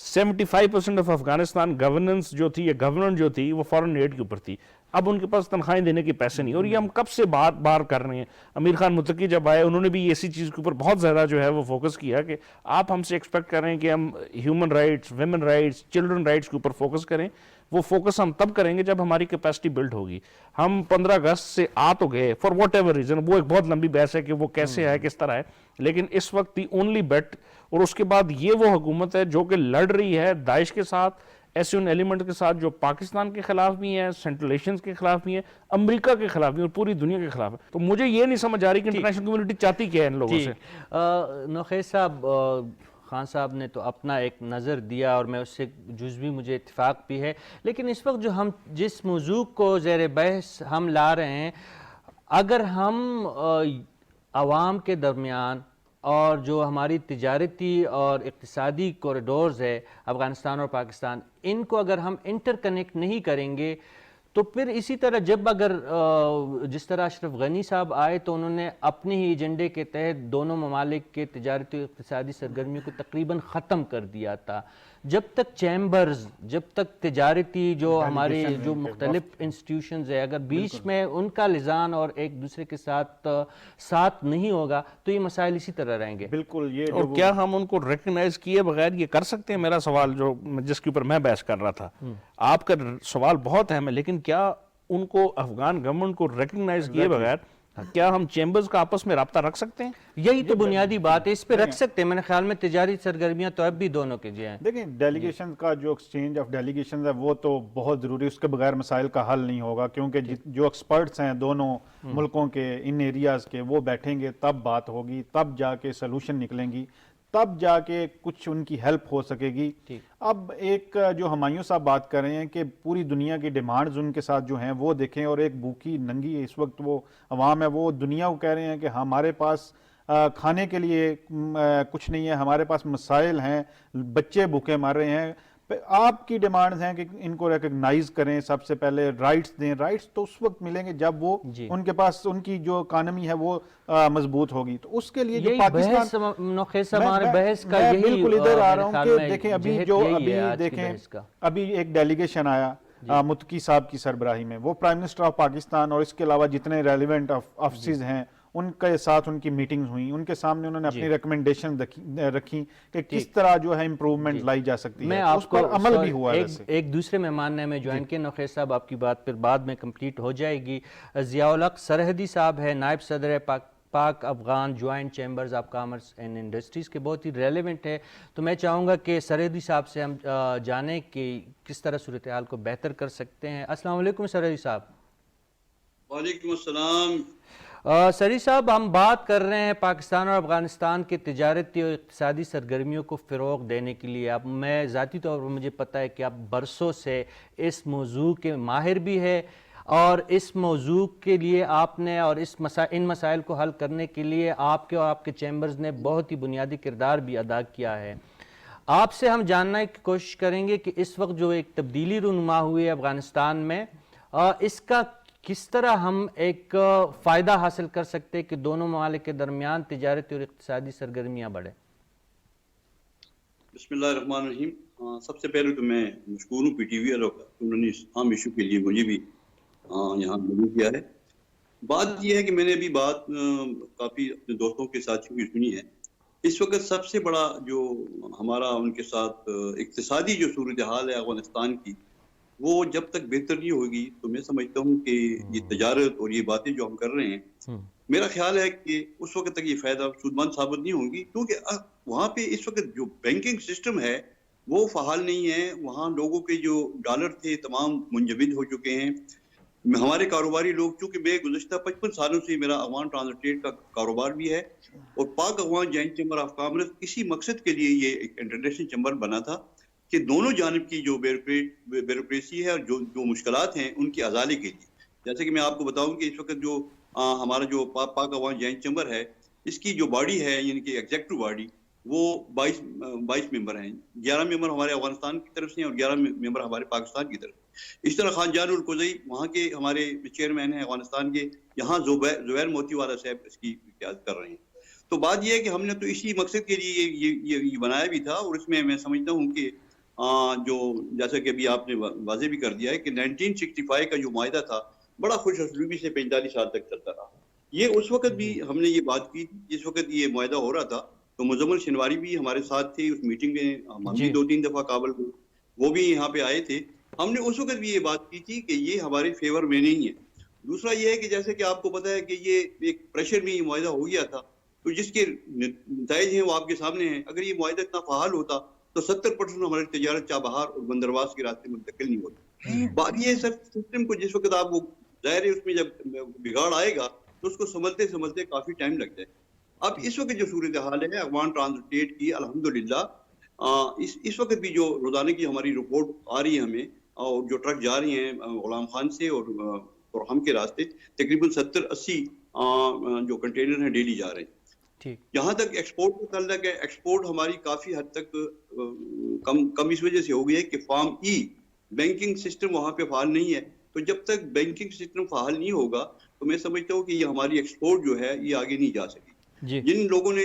Speaker 2: 75% آف افغانستان گورننس جو تھی یا گورنمنٹ جو تھی وہ فارن ایڈ کے اوپر تھی. اب ان کے پاس تنخواہیں دینے کے پیسے نہیں, اور یہ ہم کب سے بار کر رہے ہیں. امیر خان متقی جب آئے انہوں نے بھی اسی چیز کے اوپر بہت زیادہ جو ہے وہ فوکس کیا کہ آپ ہم سے ایکسپیکٹ کر رہے ہیں کہ ہم human rights, women rights, children rights کے اوپر فوکس کریں. وہ فوکس ہم تب کریں گے جب ہماری کیپیسٹی بلڈ ہوگی. ہم 15 اگست سے آ تو گئے فار واٹ ایور ریزن, وہ ایک بہت لمبی بحث ہے کہ وہ کیسے ہے کس طرح ہے, لیکن اس وقت دی اونلی بیٹ, اور اس کے بعد یہ وہ حکومت ہے جو کہ لڑ رہی ہے داعش کے ساتھ, ایسے ایلیمنٹ کے ساتھ جو پاکستان کے خلاف بھی ہیں, سینٹرل ایشینز کے خلاف بھی ہیں, امریکہ کے خلاف بھی ہیں, اور پوری دنیا کے خلاف ہے. تو مجھے یہ نہیں سمجھ آ رہی کہ انٹرنیشنل کمیونٹی چاہتی کیا ہے ان لوگوں سے.
Speaker 1: نوخیل صاحب, خان صاحب نے تو اپنا ایک نظر دیا اور میں اس سے جزوی مجھے اتفاق بھی ہے, لیکن اس وقت جو ہم جس موضوع کو زیر بحث ہم لا رہے ہیں, اگر ہم عوام کے درمیان اور جو ہماری تجارتی اور اقتصادی کوریڈورز ہے افغانستان اور پاکستان, ان کو اگر ہم انٹر کنیکٹ نہیں کریں گے تو پھر اسی طرح جب اگر جس طرح اشرف غنی صاحب آئے تو انہوں نے اپنے ہی ایجنڈے کے تحت دونوں ممالک کے تجارتی اور اقتصادی سرگرمیوں کو تقریباً ختم کر دیا تھا. جب تک چیمبرز, جب تک تجارتی جو ہمارے جو مختلف انسٹیٹیوشنز ہے, اگر بیچ میں ان کا لزان اور ایک دوسرے کے ساتھ نہیں ہوگا تو یہ مسائل اسی طرح رہیں گے.
Speaker 3: بالکل. یہ
Speaker 2: اور کیا ہم ان کو ریکگنائز کیے بغیر یہ کر سکتے ہیں؟ میرا سوال جو جس کے اوپر میں بحث کر رہا تھا, آپ کا سوال بہت اہم ہے, لیکن کیا ان کو افغان گورنمنٹ کو ریکگنائز کیے بغیر کیا ہم چیمبرز کا آپس میں رابطہ رکھ سکتے ہیں؟
Speaker 1: یہی تو بنیادی بات ہے, اس پہ رکھ سکتے ہیں. میرے خیال میں تجاری سرگرمیاں تو اب بھی دونوں کے جو ہیں.
Speaker 3: دیکھیں ڈیلیگیشن کا جو ایکسچینج آف ڈیلیگیشن ہے وہ تو بہت ضروری, اس کے بغیر مسائل کا حل نہیں ہوگا, کیونکہ جو ایکسپرٹس ہیں دونوں ملکوں کے ان ایریاز کے وہ بیٹھیں گے تب بات ہوگی, تب جا کے سلوشن نکلیں گی, تب جا کے کچھ ان کی ہیلپ ہو سکے گی. اب ایک جو ہمایوں صاحب بات کر رہے ہیں کہ پوری دنیا کی ڈیمانڈز ان کے ساتھ جو ہیں وہ دیکھیں, اور ایک بھوکی ننگی اس وقت وہ عوام ہے, وہ دنیا کو کہہ رہے ہیں کہ ہمارے پاس کھانے کے لیے کچھ نہیں ہے, ہمارے پاس مسائل ہیں, بچے بھوکے مر رہے ہیں. آپ کی ڈیمانڈز ہیں کہ ان کو ریکگنائز کریں, سب سے پہلے رائٹس دیں. رائٹس تو اس وقت ملیں گے جب وہ ان کے پاس ان کی جو اکانومی ہے وہ مضبوط ہوگی. تو اس کے لیے جو پاکستان بالکل ادھر آ رہا ہوں کہ دیکھیں ابھی ایک ڈیلیگیشن آیا متقی صاحب کی سربراہی میں, وہ پرائم منسٹر آف پاکستان اور اس کے علاوہ جتنے ریلیونٹ آفیسز ہیں ان کے ساتھ ان کی میٹنگز ہوئیں, ان کے سامنے انہوں نے اپنی ریکمنڈیشن رکھی کہ کس طرح جو ہے امپروومنٹ لائی جا سکتی ہے. اس پر عمل بھی ہوا ہے.
Speaker 1: ایک دوسرے مہمان نے ہمیں جوائن کیا. نوخیل صاحب آپ کی بات پھر بعد میں کمپلیٹ ہو جائے گی. ضیاء الحق سرحدی صاحب ہے, نائب صدر Pak Afghan joint chambers of commerce and industries کے, بہت ہی ریلیونٹ ہے. تو میں چاہوں گا کہ سرحدی صاحب سے ہم جانیں کہ کس طرح صورتحال کو بہتر کر سکتے ہیں. السلام علیکم سرحدی صاحب.
Speaker 5: وعلیکم السلام.
Speaker 1: سری صاحب, ہم بات کر رہے ہیں پاکستان اور افغانستان کے تجارتی اور اقتصادی سرگرمیوں کو فروغ دینے کے لیے. اب میں ذاتی طور پر مجھے پتہ ہے کہ آپ برسوں سے اس موضوع کے ماہر بھی ہے, اور اس موضوع کے لیے آپ نے اور ان مسائل کو حل کرنے کے لیے آپ کے اور آپ کے چیمبرز نے بہت ہی بنیادی کردار بھی ادا کیا ہے. آپ سے ہم جاننے کی کوشش کریں گے کہ اس وقت جو ایک تبدیلی رونما ہوئی ہے افغانستان میں, اس کا کس طرح ہم ایک فائدہ حاصل کر سکتے کہ دونوں ممالک کے درمیان تجارتی اور اقتصادی سرگرمیاں بڑھیں.
Speaker 5: بسم اللہ الرحمن الرحیم. سب سے پہلے تو میں مشکور ہوں پی ٹی وی والوں کا, انہوں نے اس عام ایشو کے لیے مجھے بھی یہاں موجود کیا ہے. بات یہ ہے کہ میں نے ابھی بات کافی اپنے دوستوں کے ساتھ سنی ہے. اس وقت سب سے بڑا جو ہمارا ان کے ساتھ اقتصادی جو صورتحال ہے افغانستان کی, وہ جب تک بہتر نہیں ہوگی تو میں سمجھتا ہوں کہ یہ تجارت اور یہ باتیں جو ہم کر رہے ہیں، میرا خیال ہے کہ اس وقت تک یہ فائدہ سودمند ثابت نہیں ہوں گی، کیونکہ وہاں پہ اس وقت جو بینکنگ سسٹم ہے وہ فعال نہیں ہے. وہاں لوگوں کے جو ڈالر تھے تمام منجمد ہو چکے ہیں. ہمارے کاروباری لوگ، چونکہ میں گزشتہ 55 سالوں سے میرا افغان ٹرانزٹ کا کاروبار بھی ہے، اور Pak Afghan joint chamber of commerce اسی مقصد کے لیے یہ ایک انٹرنیشنل چیمبر بنا تھا کہ دونوں جانب کی جو بیوروکریسی ہے اور جو مشکلات ہیں ان کی ازالے کے لیے. جیسے کہ میں آپ کو بتاؤں کہ اس وقت جو ہمارا جو پاک افغان جوائنٹ چیمبر ہے، اس کی جو باڈی ہے یعنی کہ ایگزیکٹو باڈی، وہ 22 ممبر ہیں. 11 ممبر ہمارے افغانستان کی طرف سے ہیں اور 11 ممبر ہمارے پاکستان کی طرف. اس طرح خان جان القزئی وہاں کے ہمارے چیئرمین ہیں افغانستان کے، یہاں زبیر موتی والا صاحب اس کی قیادت کر رہے ہیں. تو بات یہ ہے کہ ہم نے تو اسی مقصد کے لیے یہ بنایا بھی تھا، اور اس میں سمجھتا ہوں کہ جو جیسا کہ ابھی آپ نے واضح بھی کر دیا ہے کہ 1965 کا جو معاہدہ تھا بڑا خوش اسلوبی سے 45 سال تک چلتا رہا. یہ اس وقت بھی ہم نے یہ بات کی جس وقت یہ معاہدہ ہو رہا تھا، تو مزمل شنواری بھی ہمارے ساتھ تھے اس میٹنگ میں. ہم بھی 2-3 دفعہ کابل میں، وہ بھی یہاں پہ آئے تھے. ہم نے اس وقت بھی یہ بات کی تھی کہ یہ ہمارے فیور میں نہیں ہے. دوسرا یہ ہے کہ جیسے کہ آپ کو پتا ہے کہ یہ ایک پریشر میں یہ معاہدہ ہو گیا تھا، تو جس کے نتائج ہیں وہ آپ کے سامنے ہیں. اگر یہ معاہدہ اتنا فعال ہوتا تو 70% ہماری تجارت چابہار اور بندرواس کے راستے منتقل نہیں ہوتی. بات یہ سب سسٹم کو جس وقت آپ وہ ظاہر ہے اس میں جب بگاڑ آئے گا تو اس کو سمجھتے کافی ٹائم لگتا ہے. اب اس وقت جو صورتحال ہے افغان ٹرانزٹ کی، الحمدللہ اس وقت بھی جو روزانہ کی ہماری رپورٹ آ رہی ہے ہمیں، اور جو ٹرک جا رہی ہیں غلام خان سے اور ہم کے راستے تقریباً 70-80 جو کنٹینر ہیں ڈیلی جا رہے ہیں. جہاں تک ایکسپورٹ کا تعلق ہے، ایکسپورٹ ہماری کافی حد تک کم اس وجہ سے ہو گئی ہے کہ فارم ای بینکنگ سسٹم وہاں پہ فعال نہیں ہے. تو جب تک بینکنگ سسٹم فعال نہیں ہوگا تو میں سمجھتا ہوں کہ یہ ہماری ایکسپورٹ جو ہے یہ آگے نہیں جا سکے. جن لوگوں نے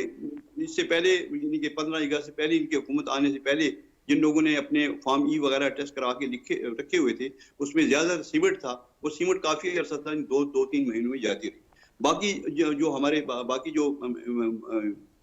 Speaker 5: اس سے پہلے یعنی کہ 15 اگست سے پہلے ان کی حکومت آنے سے پہلے جن لوگوں نے اپنے فارم ای وغیرہ ٹیسٹ کرا کے رکھے ہوئے تھے، اس میں زیادہ سیمنٹ تھا. وہ سیمنٹ کافی عرصہ تک 2-3 مہینوں میں جاتی رہی. باقی جو ہمارے باقی جو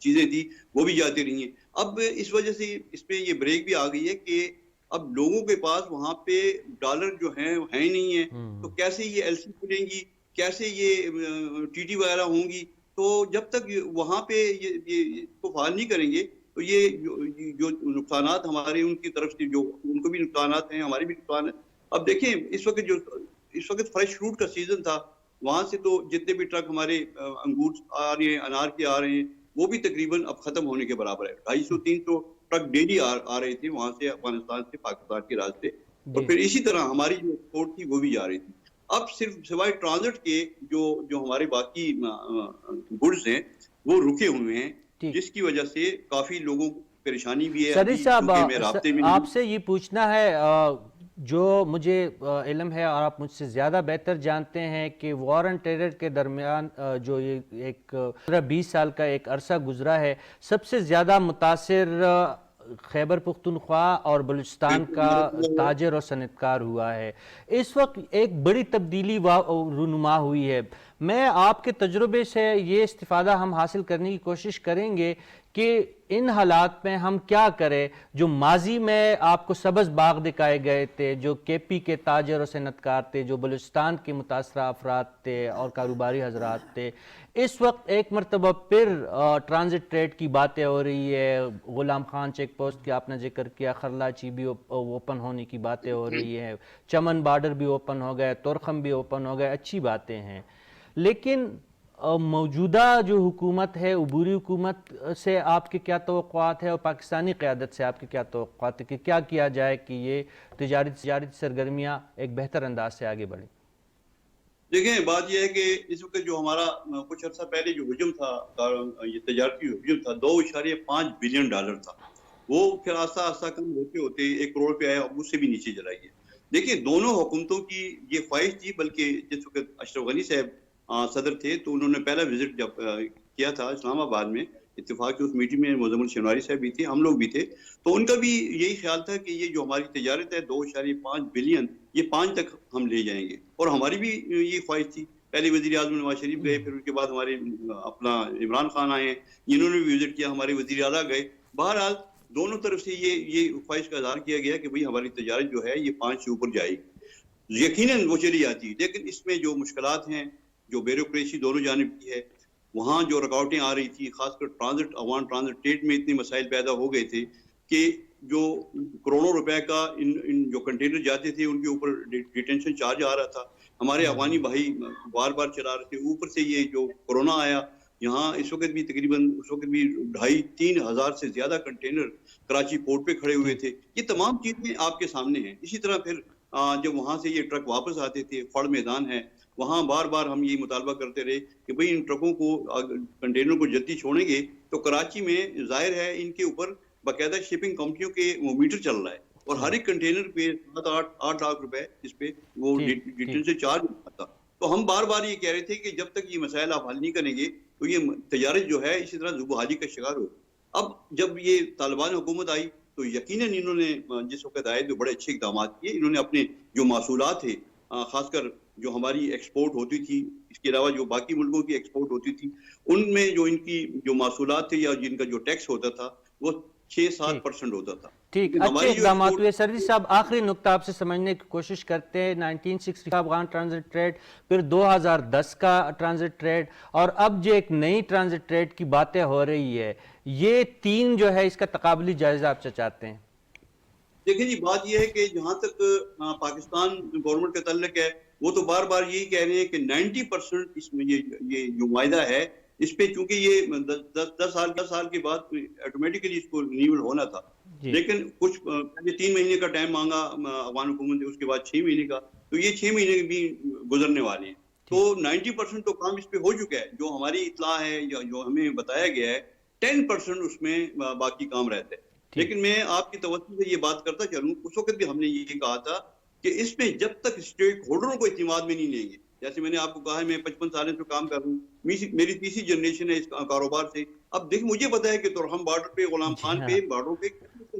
Speaker 5: چیزیں تھی وہ بھی جاتی رہی ہیں. اب اس وجہ سے اس پہ یہ بریک بھی آ گئی ہے کہ اب لوگوں کے پاس وہاں پہ ڈالر جو ہیں نہیں ہیں، تو کیسے یہ ایل سی کھلیں گی، کیسے یہ ٹی ٹی وغیرہ ہوں گی. تو جب تک وہاں پہ یہ کو فعال نہیں کریں گے تو یہ جو نقصانات ہمارے ان کی طرف سے جو ان کو بھی نقصانات ہیں، ہمارے بھی نقصان ہیں. اب دیکھیں اس وقت فریش فروٹ کا سیزن تھا، وہاں سے تو جتنے بھی ٹرک ہمارے انگور آ رہے ہیں، انار کے آ رہے ہیں، وہ بھی تقریباً اب ختم ہونے کے برابر ہے. 250-300 ٹرک ڈیلی آ رہے تھے وہاں سے افغانستان سے پاکستان کے راستے، اور پھر اسی طرح ہماری جو ایکسپورٹ تھی وہ بھی جا رہی تھی. اب صرف سوائے ٹرانزٹ کے جو ہمارے باقی گڈز ہیں وہ رکے ہوئے ہیں، جس کی وجہ سے کافی لوگوں کو پریشانی بھی ہے.
Speaker 1: سریش صاحب، آپ سے یہ پوچھنا ہے، جو مجھے علم ہے اور آپ مجھ سے زیادہ بہتر جانتے ہیں کہ وار اینڈ ٹیرر کے درمیان جو یہ ایک 20 سال کا ایک عرصہ گزرا ہے، سب سے زیادہ متاثر خیبر پختونخوا اور بلوچستان کا تاجر اور صنعتکار ہوا ہے. اس وقت ایک بڑی تبدیلی رونما ہوئی ہے. میں آپ کے تجربے سے یہ استفادہ ہم حاصل کرنے کی کوشش کریں گے کہ ان حالات میں ہم کیا کریں. جو ماضی میں آپ کو سبز باغ دکھائے گئے تھے، جو کے پی کے تاجر اور صنعتکار تھے، جو بلوچستان کے متاثرہ افراد تھے اور کاروباری حضرات تھے، اس وقت ایک مرتبہ پھر ٹرانزٹ ٹریڈ کی باتیں ہو رہی ہے. غلام خان چیک پوسٹ کی آپ نے ذکر کیا، خرلاچی بھی اوپن ہونے کی باتیں ہو رہی ہیں، چمن بارڈر بھی اوپن ہو گئے، تورخم بھی اوپن ہو گئے، اچھی باتیں ہیں. لیکن موجودہ جو حکومت ہے، عبوری حکومت سے آپ کے کیا توقعات ہیں اور پاکستانی قیادت سے آپ کے کیا توقعات ہیں کہ کیا کیا جائے کہ یہ تجارتی سرگرمیاں ایک بہتر انداز سے آگے بڑھیں؟
Speaker 5: دیکھیں، بات یہ ہے کہ اس وقت جو ہمارا کچھ عرصہ پہلے جو حجم تھا، یہ تجارتی حجم تھا 2.5 بلین ڈالر تھا، وہ پھر آہستہ آہستہ کم ہوتے ہوتے 1 کروڑ پہ آیا، اب اس سے بھی نیچے چلا گیا. دیکھیں، دونوں حکومتوں کی یہ خواہش تھی، بلکہ جس وقت اشرف غنی صاحب صدر تھے تو انہوں نے پہلا وزٹ جب کیا تھا اسلام آباد میں، اتفاق سے اس میٹنگ میں مزمل شنواری صاحب بھی تھے، ہم لوگ بھی تھے، تو ان کا بھی یہی خیال تھا کہ یہ جو ہماری تجارت ہے 2.5 بلین، یہ 5 تک ہم لے جائیں گے. اور ہماری بھی یہ خواہش تھی. پہلے وزیر اعظم نواز شریف گئے، پھر اس کے بعد ہمارے اپنا عمران خان آئے ہیں، انہوں نے بھی وزٹ کیا، ہمارے وزیر اعلیٰ گئے. بہرحال دونوں طرف سے یہ خواہش کا اظہار کیا گیا کہ بھئی ہماری تجارت جو ہے یہ 5 سے اوپر جائے گی، یقیناً وہ چلی جاتی ہے، لیکن اس میں جو مشکلات ہیں، جو بیوروکریسی دونوں جانب کی ہے، وہاں جو رکاوٹیں آ رہی تھی، خاص کر افغان ٹرانزٹ ٹریڈ میں اتنے مسائل پیدا ہو گئے تھے کہ جو کروڑوں روپے کا ان جو کنٹینر جاتے تھے ان کے اوپر ڈیٹینشن چارج آ رہا تھا، ہمارے افغانی بھائی بار بار چلا رہے تھے، اوپر سے یہ جو کورونا آیا، یہاں اس وقت بھی تقریباً 2,500-3,000 ہزار سے زیادہ کنٹینر کراچی پورٹ پہ کھڑے ہوئے تھے. یہ تمام چیزیں آپ کے سامنے ہیں. اسی طرح پھر جب وہاں سے یہ ٹرک واپس آتے تھے، فڑ میدان ہے وہاں بار بار ہم یہ مطالبہ کرتے رہے کہ بھئی ان ٹرکوں کو کنٹینروں کو جلدی چھوڑیں گے تو کراچی میں ظاہر ہے ان کے اوپر باقاعدہ شپنگ کمپنیوں کے میٹر چل رہا ہے اور ہر ایک کنٹینر پہ 7-8 لاکھ روپے اس پہ وہ ڈیٹیل سے چارج ہوتا تھا. تو ہم بار بار یہ کہہ رہے تھے کہ جب تک یہ مسائل آپ حل نہیں کریں گے تو یہ تجارت جو ہے اسی طرح زبحالی کا شکار ہو. اب جب یہ طالبان حکومت آئی تو یقیناً انہوں نے جس وقت آئے تو بڑے اچھے اقدامات کیے. انہوں نے اپنے جو محصولات تھے، خاص کر جو ہماری ایکسپورٹ ہوتی تھی، اس کے علاوہ جو باقی ملکوں کی ایکسپورٹ ہوتی تھی، ان میں جو ان کی جو محصولات تھے یا جن کا جو ٹیکس ہوتا تھا وہ 6-7% ہوتا تھا.
Speaker 1: ٹھیک، اچھے اقدامات ہوئے. سردی صاحب آخری نقطہ آپ سے سمجھنے کی کوشش کرتے ہیں. 1960 کا افغان ٹرانزٹ ٹریڈ، پھر 2010 کا ٹرانزٹ ٹریڈ، اور اب جو ایک نئی ٹرانزٹ ٹریڈ کی باتیں ہو رہی ہے، یہ تین جو ہے اس کا تقابلی جائزہ آپ چاہتے ہیں؟
Speaker 5: دیکھیں جی، بات یہ ہے کہ جہاں تک پاکستان گورنمنٹ کا تعلق ہے وہ تو بار بار یہی کہہ رہے ہیں کہ 90% اس میں یہ جو معاہدہ ہے اس پہ، چونکہ یہ 10 سال کے بعد آٹومیٹکلی اس کو رینیول ہونا تھا، لیکن کچھ پہلے 3 مہینے کا ٹائم مانگا افغان حکومت نے، اس کے بعد 6 مہینے کا، تو یہ 6 مہینے بھی گزرنے والے ہیں. تو 90% تو کام اس پہ ہو چکا ہے. جو ہماری اطلاع ہے یا جو ہمیں بتایا گیا ہے 10% اس میں باقی کام رہتا ہے. لیکن میں آپ کی توجہ سے یہ بات کرتا چلوں، اس وقت بھی ہم نے یہ کہا تھا کہ اس میں جب تک اسٹیک ہولڈروں کو اعتماد میں نہیں لیں گے، جیسے میں نے آپ کو کہا ہے میں 55 سال سے کام کر رہا ہوں، میری تیسری جنریشن ہے اس کاروبار سے. اب دیکھ مجھے پتا ہے کہ تورہم بارڈر پہ، غلام خان پہ، بارڈروں پہ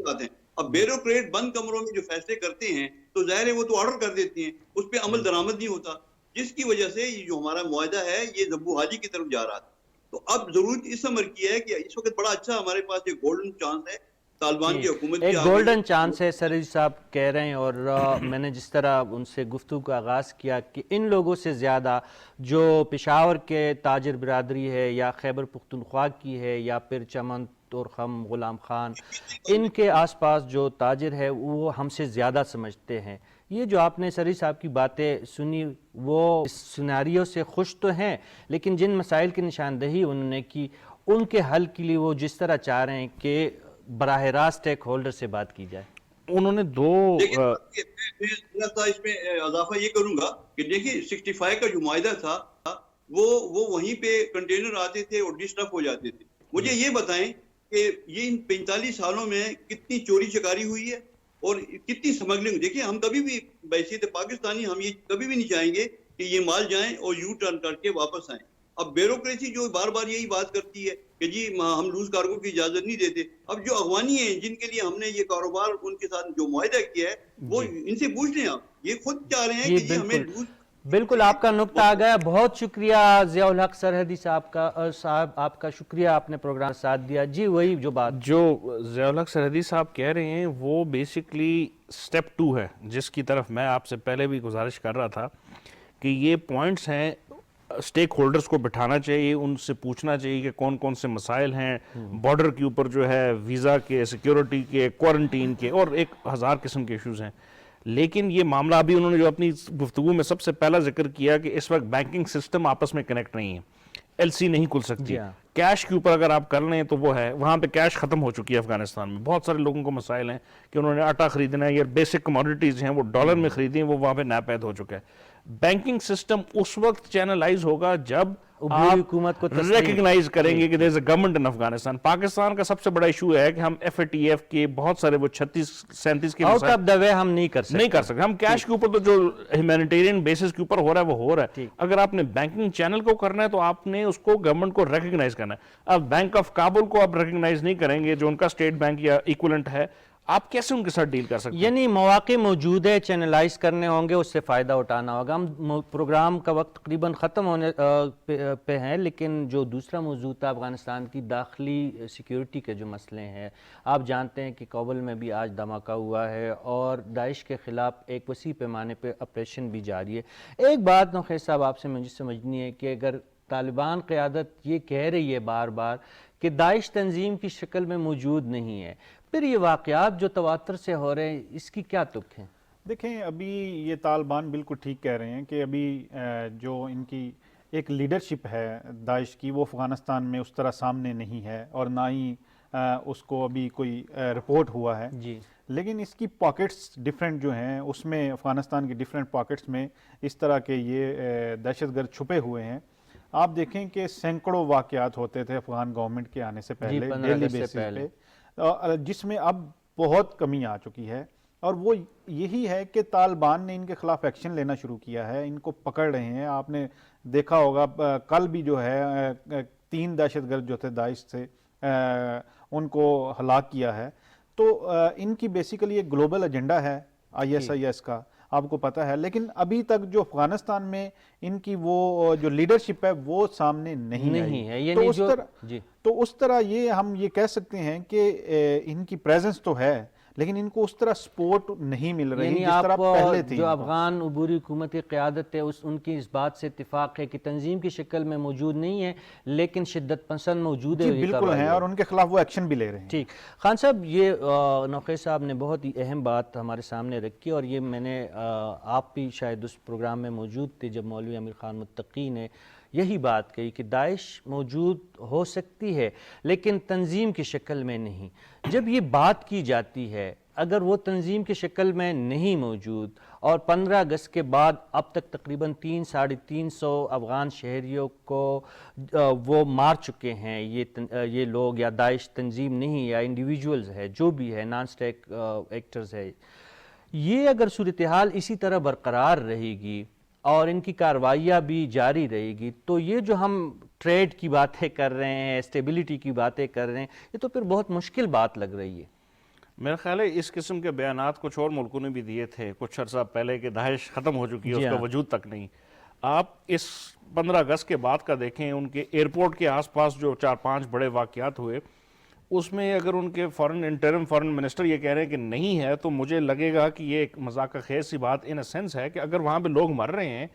Speaker 5: آتے ہیں. اب بیوروکریٹ بند کمروں میں جو فیصلے کرتے ہیں تو ظاہر ہے وہ تو آرڈر کر دیتے ہیں، اس پہ عمل درآمد نہیں ہوتا، جس کی وجہ سے یہ جو ہمارا معاہدہ ہے یہ ضبو حاجی کی طرف جا رہا تھا. تو اب ضرورت اس عمر کی ہے کہ اس وقت بڑا اچھا ہمارے پاس ایک گولڈن چانس ہے طالبان کی حکومت، ایک
Speaker 1: گولڈن چانس ہے. سرج صاحب کہہ رہے ہیں، اور میں نے جس طرح ان سے گفتگو کا آغاز کیا کہ ان لوگوں سے زیادہ جو پشاور کے تاجر برادری ہے یا خیبر پختونخوا کی ہے یا پھر چمن، تورخم، غلام خان، ان کے آس پاس جو تاجر ہے وہ ہم سے زیادہ سمجھتے ہیں. یہ جو آپ نے سری صاحب کی باتیں سنی وہ اس سیناریو سے خوش تو ہیں، لیکن جن مسائل کی نشاندہی انہوں نے کی ان کے حل کے لیے وہ جس طرح چاہ رہے ہیں کہ براہ راست اسٹیک ہولڈر سے بات کی جائے.
Speaker 2: انہوں نے
Speaker 5: اس میں اضافہ یہ کروں گا کہ دیکھیں 65 کا جو معاہدہ تھا وہ وہیں پہ کنٹینر آتے تھے اور ڈسٹرب ہو جاتے تھے. مجھے یہ بتائیں کہ یہ ان 45 سالوں میں کتنی چوری چکاری ہوئی ہے اور کتنی سمگلنگ. دیکھیں ہم کبھی بھی بحیثیت پاکستانی ہم یہ کبھی بھی نہیں چاہیں گے کہ یہ مال جائیں اور یو ٹرن کر کے واپس آئیں. اب بیوروکریسی جو بار بار یہی بات کرتی ہے کہ جی ہم لوز کارگو کی اجازت نہیں دیتے. اب جو افغانی ہیں جن کے لیے ہم نے یہ کاروبار ان کے ساتھ جو معاہدہ کیا ہے وہ ان سے پوچھ لیں. آپ یہ خود چاہ رہے ہیں کہ جی ہمیں لوز.
Speaker 1: بالکل آپ کا نقطہ آ گیا. بہت شکریہ ضیاء الحق سرحدی صاحب آپ کا شکریہ، آپ نے پروگرام ساتھ دیا. جی وہی جو
Speaker 2: ضیاء الحق سرحدی صاحب کہہ رہے ہیں وہ بیسکلی سٹیپ 2 ہے، جس کی طرف میں آپ سے پہلے بھی گزارش کر رہا تھا کہ یہ پوائنٹس ہیں. اسٹیک ہولڈرز کو بٹھانا چاہیے، ان سے پوچھنا چاہیے کہ کون کون سے مسائل ہیں بارڈر کے اوپر، جو ہے ویزا کے، سیکیورٹی کے، کوارنٹین کے، اور 1000 قسم کے ایشوز ہیں. لیکن یہ معاملہ ابھی انہوں نے جو اپنی گفتگو میں سب سے پہلا ذکر کیا کہ اس وقت بینکنگ سسٹم آپس میں کنیکٹ نہیں ہے، ایل سی نہیں کھل سکتی. کیش کے اوپر اگر آپ کر لیں تو وہ ہے، وہاں پہ کیش ختم ہو چکی ہے افغانستان میں. بہت سارے لوگوں کو مسائل ہیں کہ انہوں نے آٹا خریدنا ہے یا بیسک کموڈیٹیز ہیں وہ ڈالر میں خریدیں، وہ وہاں پہ ناپید ہو چکا ہے. بینکنگ سسٹم اس وقت چینلائز ہوگا جب آپ
Speaker 1: حکومت کو
Speaker 2: ریکگنائز کریں گے کہ there is a government in Afghanistan. Pakistan کا سب سے بڑا ایشو ہے کہ ہم FATF کے بہت سارے وہ 36-37 کے
Speaker 1: آؤٹ آف دا وے ہم نہیں کر سکتے.
Speaker 2: ہم کیش کے اوپر تو جو ہیومینیٹیرین بیسس کے اوپر ہو رہا ہے وہ ہو رہا ہے. اگر آپ نے بینکنگ چینل کو کرنا ہے تو آپ نے اس کو گورنمنٹ کو ریکگنائز کرنا ہے. اب بینک آف کابل کو آپ ریکگنائز نہیں کریں گے جو ان کا اسٹیٹ بینک یا ایکولنٹ ہے. آپ کیسے ان کے ساتھ ڈیل کر سکتے ہیں؟
Speaker 1: یعنی مواقع موجود ہے، چینلائز کرنے ہوں گے، اس سے فائدہ اٹھانا ہوگا. ہم پروگرام کا وقت تقریباً ختم ہونے پہ ہیں، لیکن جو دوسرا موضوع تھا افغانستان کی داخلی سیکیورٹی کے جو مسئلے ہیں، آپ جانتے ہیں کہ کابل میں بھی آج دھماکہ ہوا ہے اور داعش کے خلاف ایک وسیع پیمانے پہ آپریشن بھی جاری ہے. ایک بات نوخیل صاحب آپ سے مجھے سمجھنی ہے کہ اگر طالبان قیادت یہ کہہ رہی ہے بار بار کہ داعش تنظیم کی شکل میں موجود نہیں ہے، پھر یہ واقعات جو تواتر سے ہو رہے ہیں اس کی کیا تک ہے؟
Speaker 3: دیکھیں ابھی یہ طالبان بالکل ٹھیک کہہ رہے ہیں کہ ابھی جو ان کی ایک لیڈرشپ ہے داعش کی وہ افغانستان میں اس طرح سامنے نہیں ہے اور نہ ہی اس کو ابھی کوئی رپورٹ ہوا ہے.
Speaker 1: جی
Speaker 3: لیکن اس کی پاکٹس ڈیفرنٹ جو ہیں اس میں افغانستان کی ڈیفرنٹ پاکٹس میں اس طرح کے یہ دہشت گرد چھپے ہوئے ہیں. آپ دیکھیں کہ سینکڑوں واقعات ہوتے تھے افغان گورنمنٹ کے آنے سے پہلے
Speaker 1: 15
Speaker 3: ڈیلی
Speaker 1: اگست سے
Speaker 3: بیسس
Speaker 1: پہلے،
Speaker 3: پہ، جس میں اب بہت کمی آ چکی ہے. اور وہ یہی ہے کہ طالبان نے ان کے خلاف ایکشن لینا شروع کیا ہے، ان کو پکڑ رہے ہیں. آپ نے دیکھا ہوگا کل بھی جو ہے 3 دہشت گرد جو تھے داعش سے ان کو ہلاک کیا ہے. تو ان کی بیسیکلی ایک گلوبل ایجنڈا ہے ISIS کا، آپ کو پتہ ہے. لیکن ابھی تک جو افغانستان میں ان کی وہ جو لیڈرشپ ہے وہ سامنے نہیں آئی
Speaker 1: ہے.
Speaker 3: تو
Speaker 1: یعنی
Speaker 3: اس
Speaker 1: جو
Speaker 3: طرح تو اس طرح یہ ہم یہ کہہ سکتے ہیں کہ ان کی پریزنس تو ہے لیکن ان کو اس طرح سپورٹ نہیں مل رہی
Speaker 1: یعنی
Speaker 3: جس طرح
Speaker 1: آپ
Speaker 3: پہلے تھی.
Speaker 1: جو افغان عبوری حکومت کی قیادت ہے ان کی اس بات سے اتفاق ہے کہ تنظیم کی شکل میں موجود نہیں ہے لیکن شدت پسند موجود ہے.
Speaker 3: جی بالکل ہیں اور ان کے خلاف وہ ایکشن بھی لے رہے ہیں.
Speaker 1: ٹھیک. خان صاحب یہ نوخیل صاحب نے بہت ہی اہم بات ہمارے سامنے رکھی اور یہ میں نے آپ بھی شاید اس پروگرام میں موجود تھے جب مولوی امیر خان متقی نے یہی بات کہی کہ داعش موجود ہو سکتی ہے لیکن تنظیم کی شکل میں نہیں. جب یہ بات کی جاتی ہے اگر وہ تنظیم کی شکل میں نہیں موجود اور 15 اگست کے بعد اب تک تقریباً 300-350 افغان شہریوں کو وہ مار چکے ہیں یہ لوگ، یا داعش تنظیم نہیں یا انڈیویجولز ہے جو بھی ہے نان اسٹیک ایکٹرز ہے، یہ اگر صورتحال اسی طرح برقرار رہے گی اور ان کی کارروائیاں بھی جاری رہے گی تو یہ جو ہم ٹریڈ کی باتیں کر رہے ہیں، اسٹیبلٹی کی باتیں کر رہے ہیں، یہ تو پھر بہت مشکل بات لگ رہی ہے.
Speaker 2: میرا خیال ہے اس قسم کے بیانات کچھ اور ملکوں نے بھی دیے تھے کچھ عرصہ پہلے کہ داعش ختم ہو چکی ہے، اس کا وجود تک نہیں. آپ اس 15 اگست کے بعد کا دیکھیں، ان کے ایئرپورٹ کے آس پاس جو 4-5 بڑے واقعات ہوئے اس میں اگر ان کے انٹرم فارن منسٹر یہ کہہ رہے ہیں کہ نہیں ہے تو مجھے لگے گا کہ یہ ایک مذاق خیز سی بات ان سینس ہے کہ اگر وہاں پہ لوگ مر رہے ہیں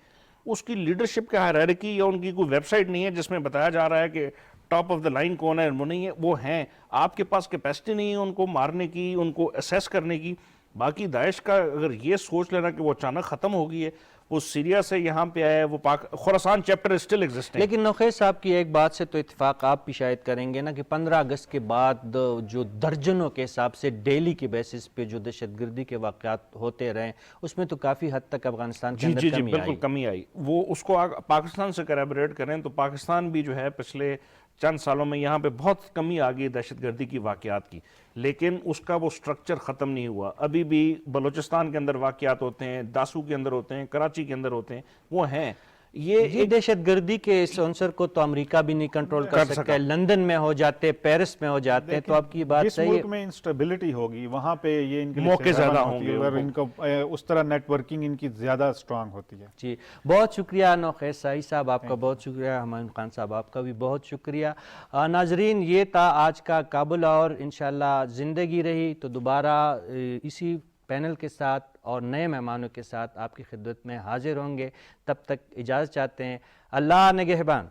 Speaker 2: اس کی لیڈرشپ کا ہائرارکی یا ان کی کوئی ویب سائٹ نہیں ہے جس میں بتایا جا رہا ہے کہ ٹاپ آف دا لائن کون ہے، وہ نہیں ہے. وہ ہیں، آپ کے پاس کیپیسٹی نہیں ہے ان کو مارنے کی، ان کو اسیس کرنے کی. باقی داعش کا اگر یہ سوچ لینا کہ وہ اچانک ختم ہو گئی ہے، وہ سیریا سے یہاں پہ آیا ہے، وہ خراسان چیپٹر اسٹل ایگزسٹنگ.
Speaker 1: لیکن نوخیل صاحب کی ایک بات سے تو اتفاق آپ بھی شاید کریں گے نا کہ 15 اگست کے بعد جو درجنوں کے حساب سے ڈیلی کے بیسس پہ جو دہشت گردی کے واقعات ہوتے رہے اس میں تو کافی حد تک افغانستان کے اندر کمی آئی.
Speaker 2: بالکل کمی آئی. وہ اس کو پاکستان سے کریبوریٹ کریں تو پاکستان بھی جو ہے پچھلے چند سالوں میں یہاں پہ بہت کمی آ گئی دہشت گردی کی واقعات کی، لیکن اس کا وہ سٹرکچر ختم نہیں ہوا. ابھی بھی بلوچستان کے اندر واقعات ہوتے ہیں، داسو کے اندر ہوتے ہیں، کراچی کے اندر ہوتے ہیں، وہ ہیں.
Speaker 1: یہ دہشت گردی کے اس عنصر کو تو امریکہ بھی نہیں کنٹرول کر سکتا ہے. لندن میں ہو جاتے، پیرس میں ہو جاتے ہیں. تو آپ کی بات
Speaker 3: جس
Speaker 1: صحیح ہے،
Speaker 3: ملک میں انسٹیبلٹی ہوگی وہاں پہ یہ ان کے
Speaker 2: موقع زیادہ ہوں گے
Speaker 3: اور ان کو اس طرح نیٹ ورکنگ ان کی زیادہ سٹرانگ ہوتی ہے.
Speaker 1: جی بہت شکریہ نوخیل صاحب، آپ کا بہت شکریہ. ہمایوں خان صاحب آپ کا بھی بہت شکریہ. ناظرین یہ تھا آج کا کابل اور انشاءاللہ زندگی رہی تو دوبارہ اسی پینل کے ساتھ اور نئے مہمانوں کے ساتھ آپ کی خدمت میں حاضر ہوں گے. تب تک اجازت چاہتے ہیں. اللہ نگہبان.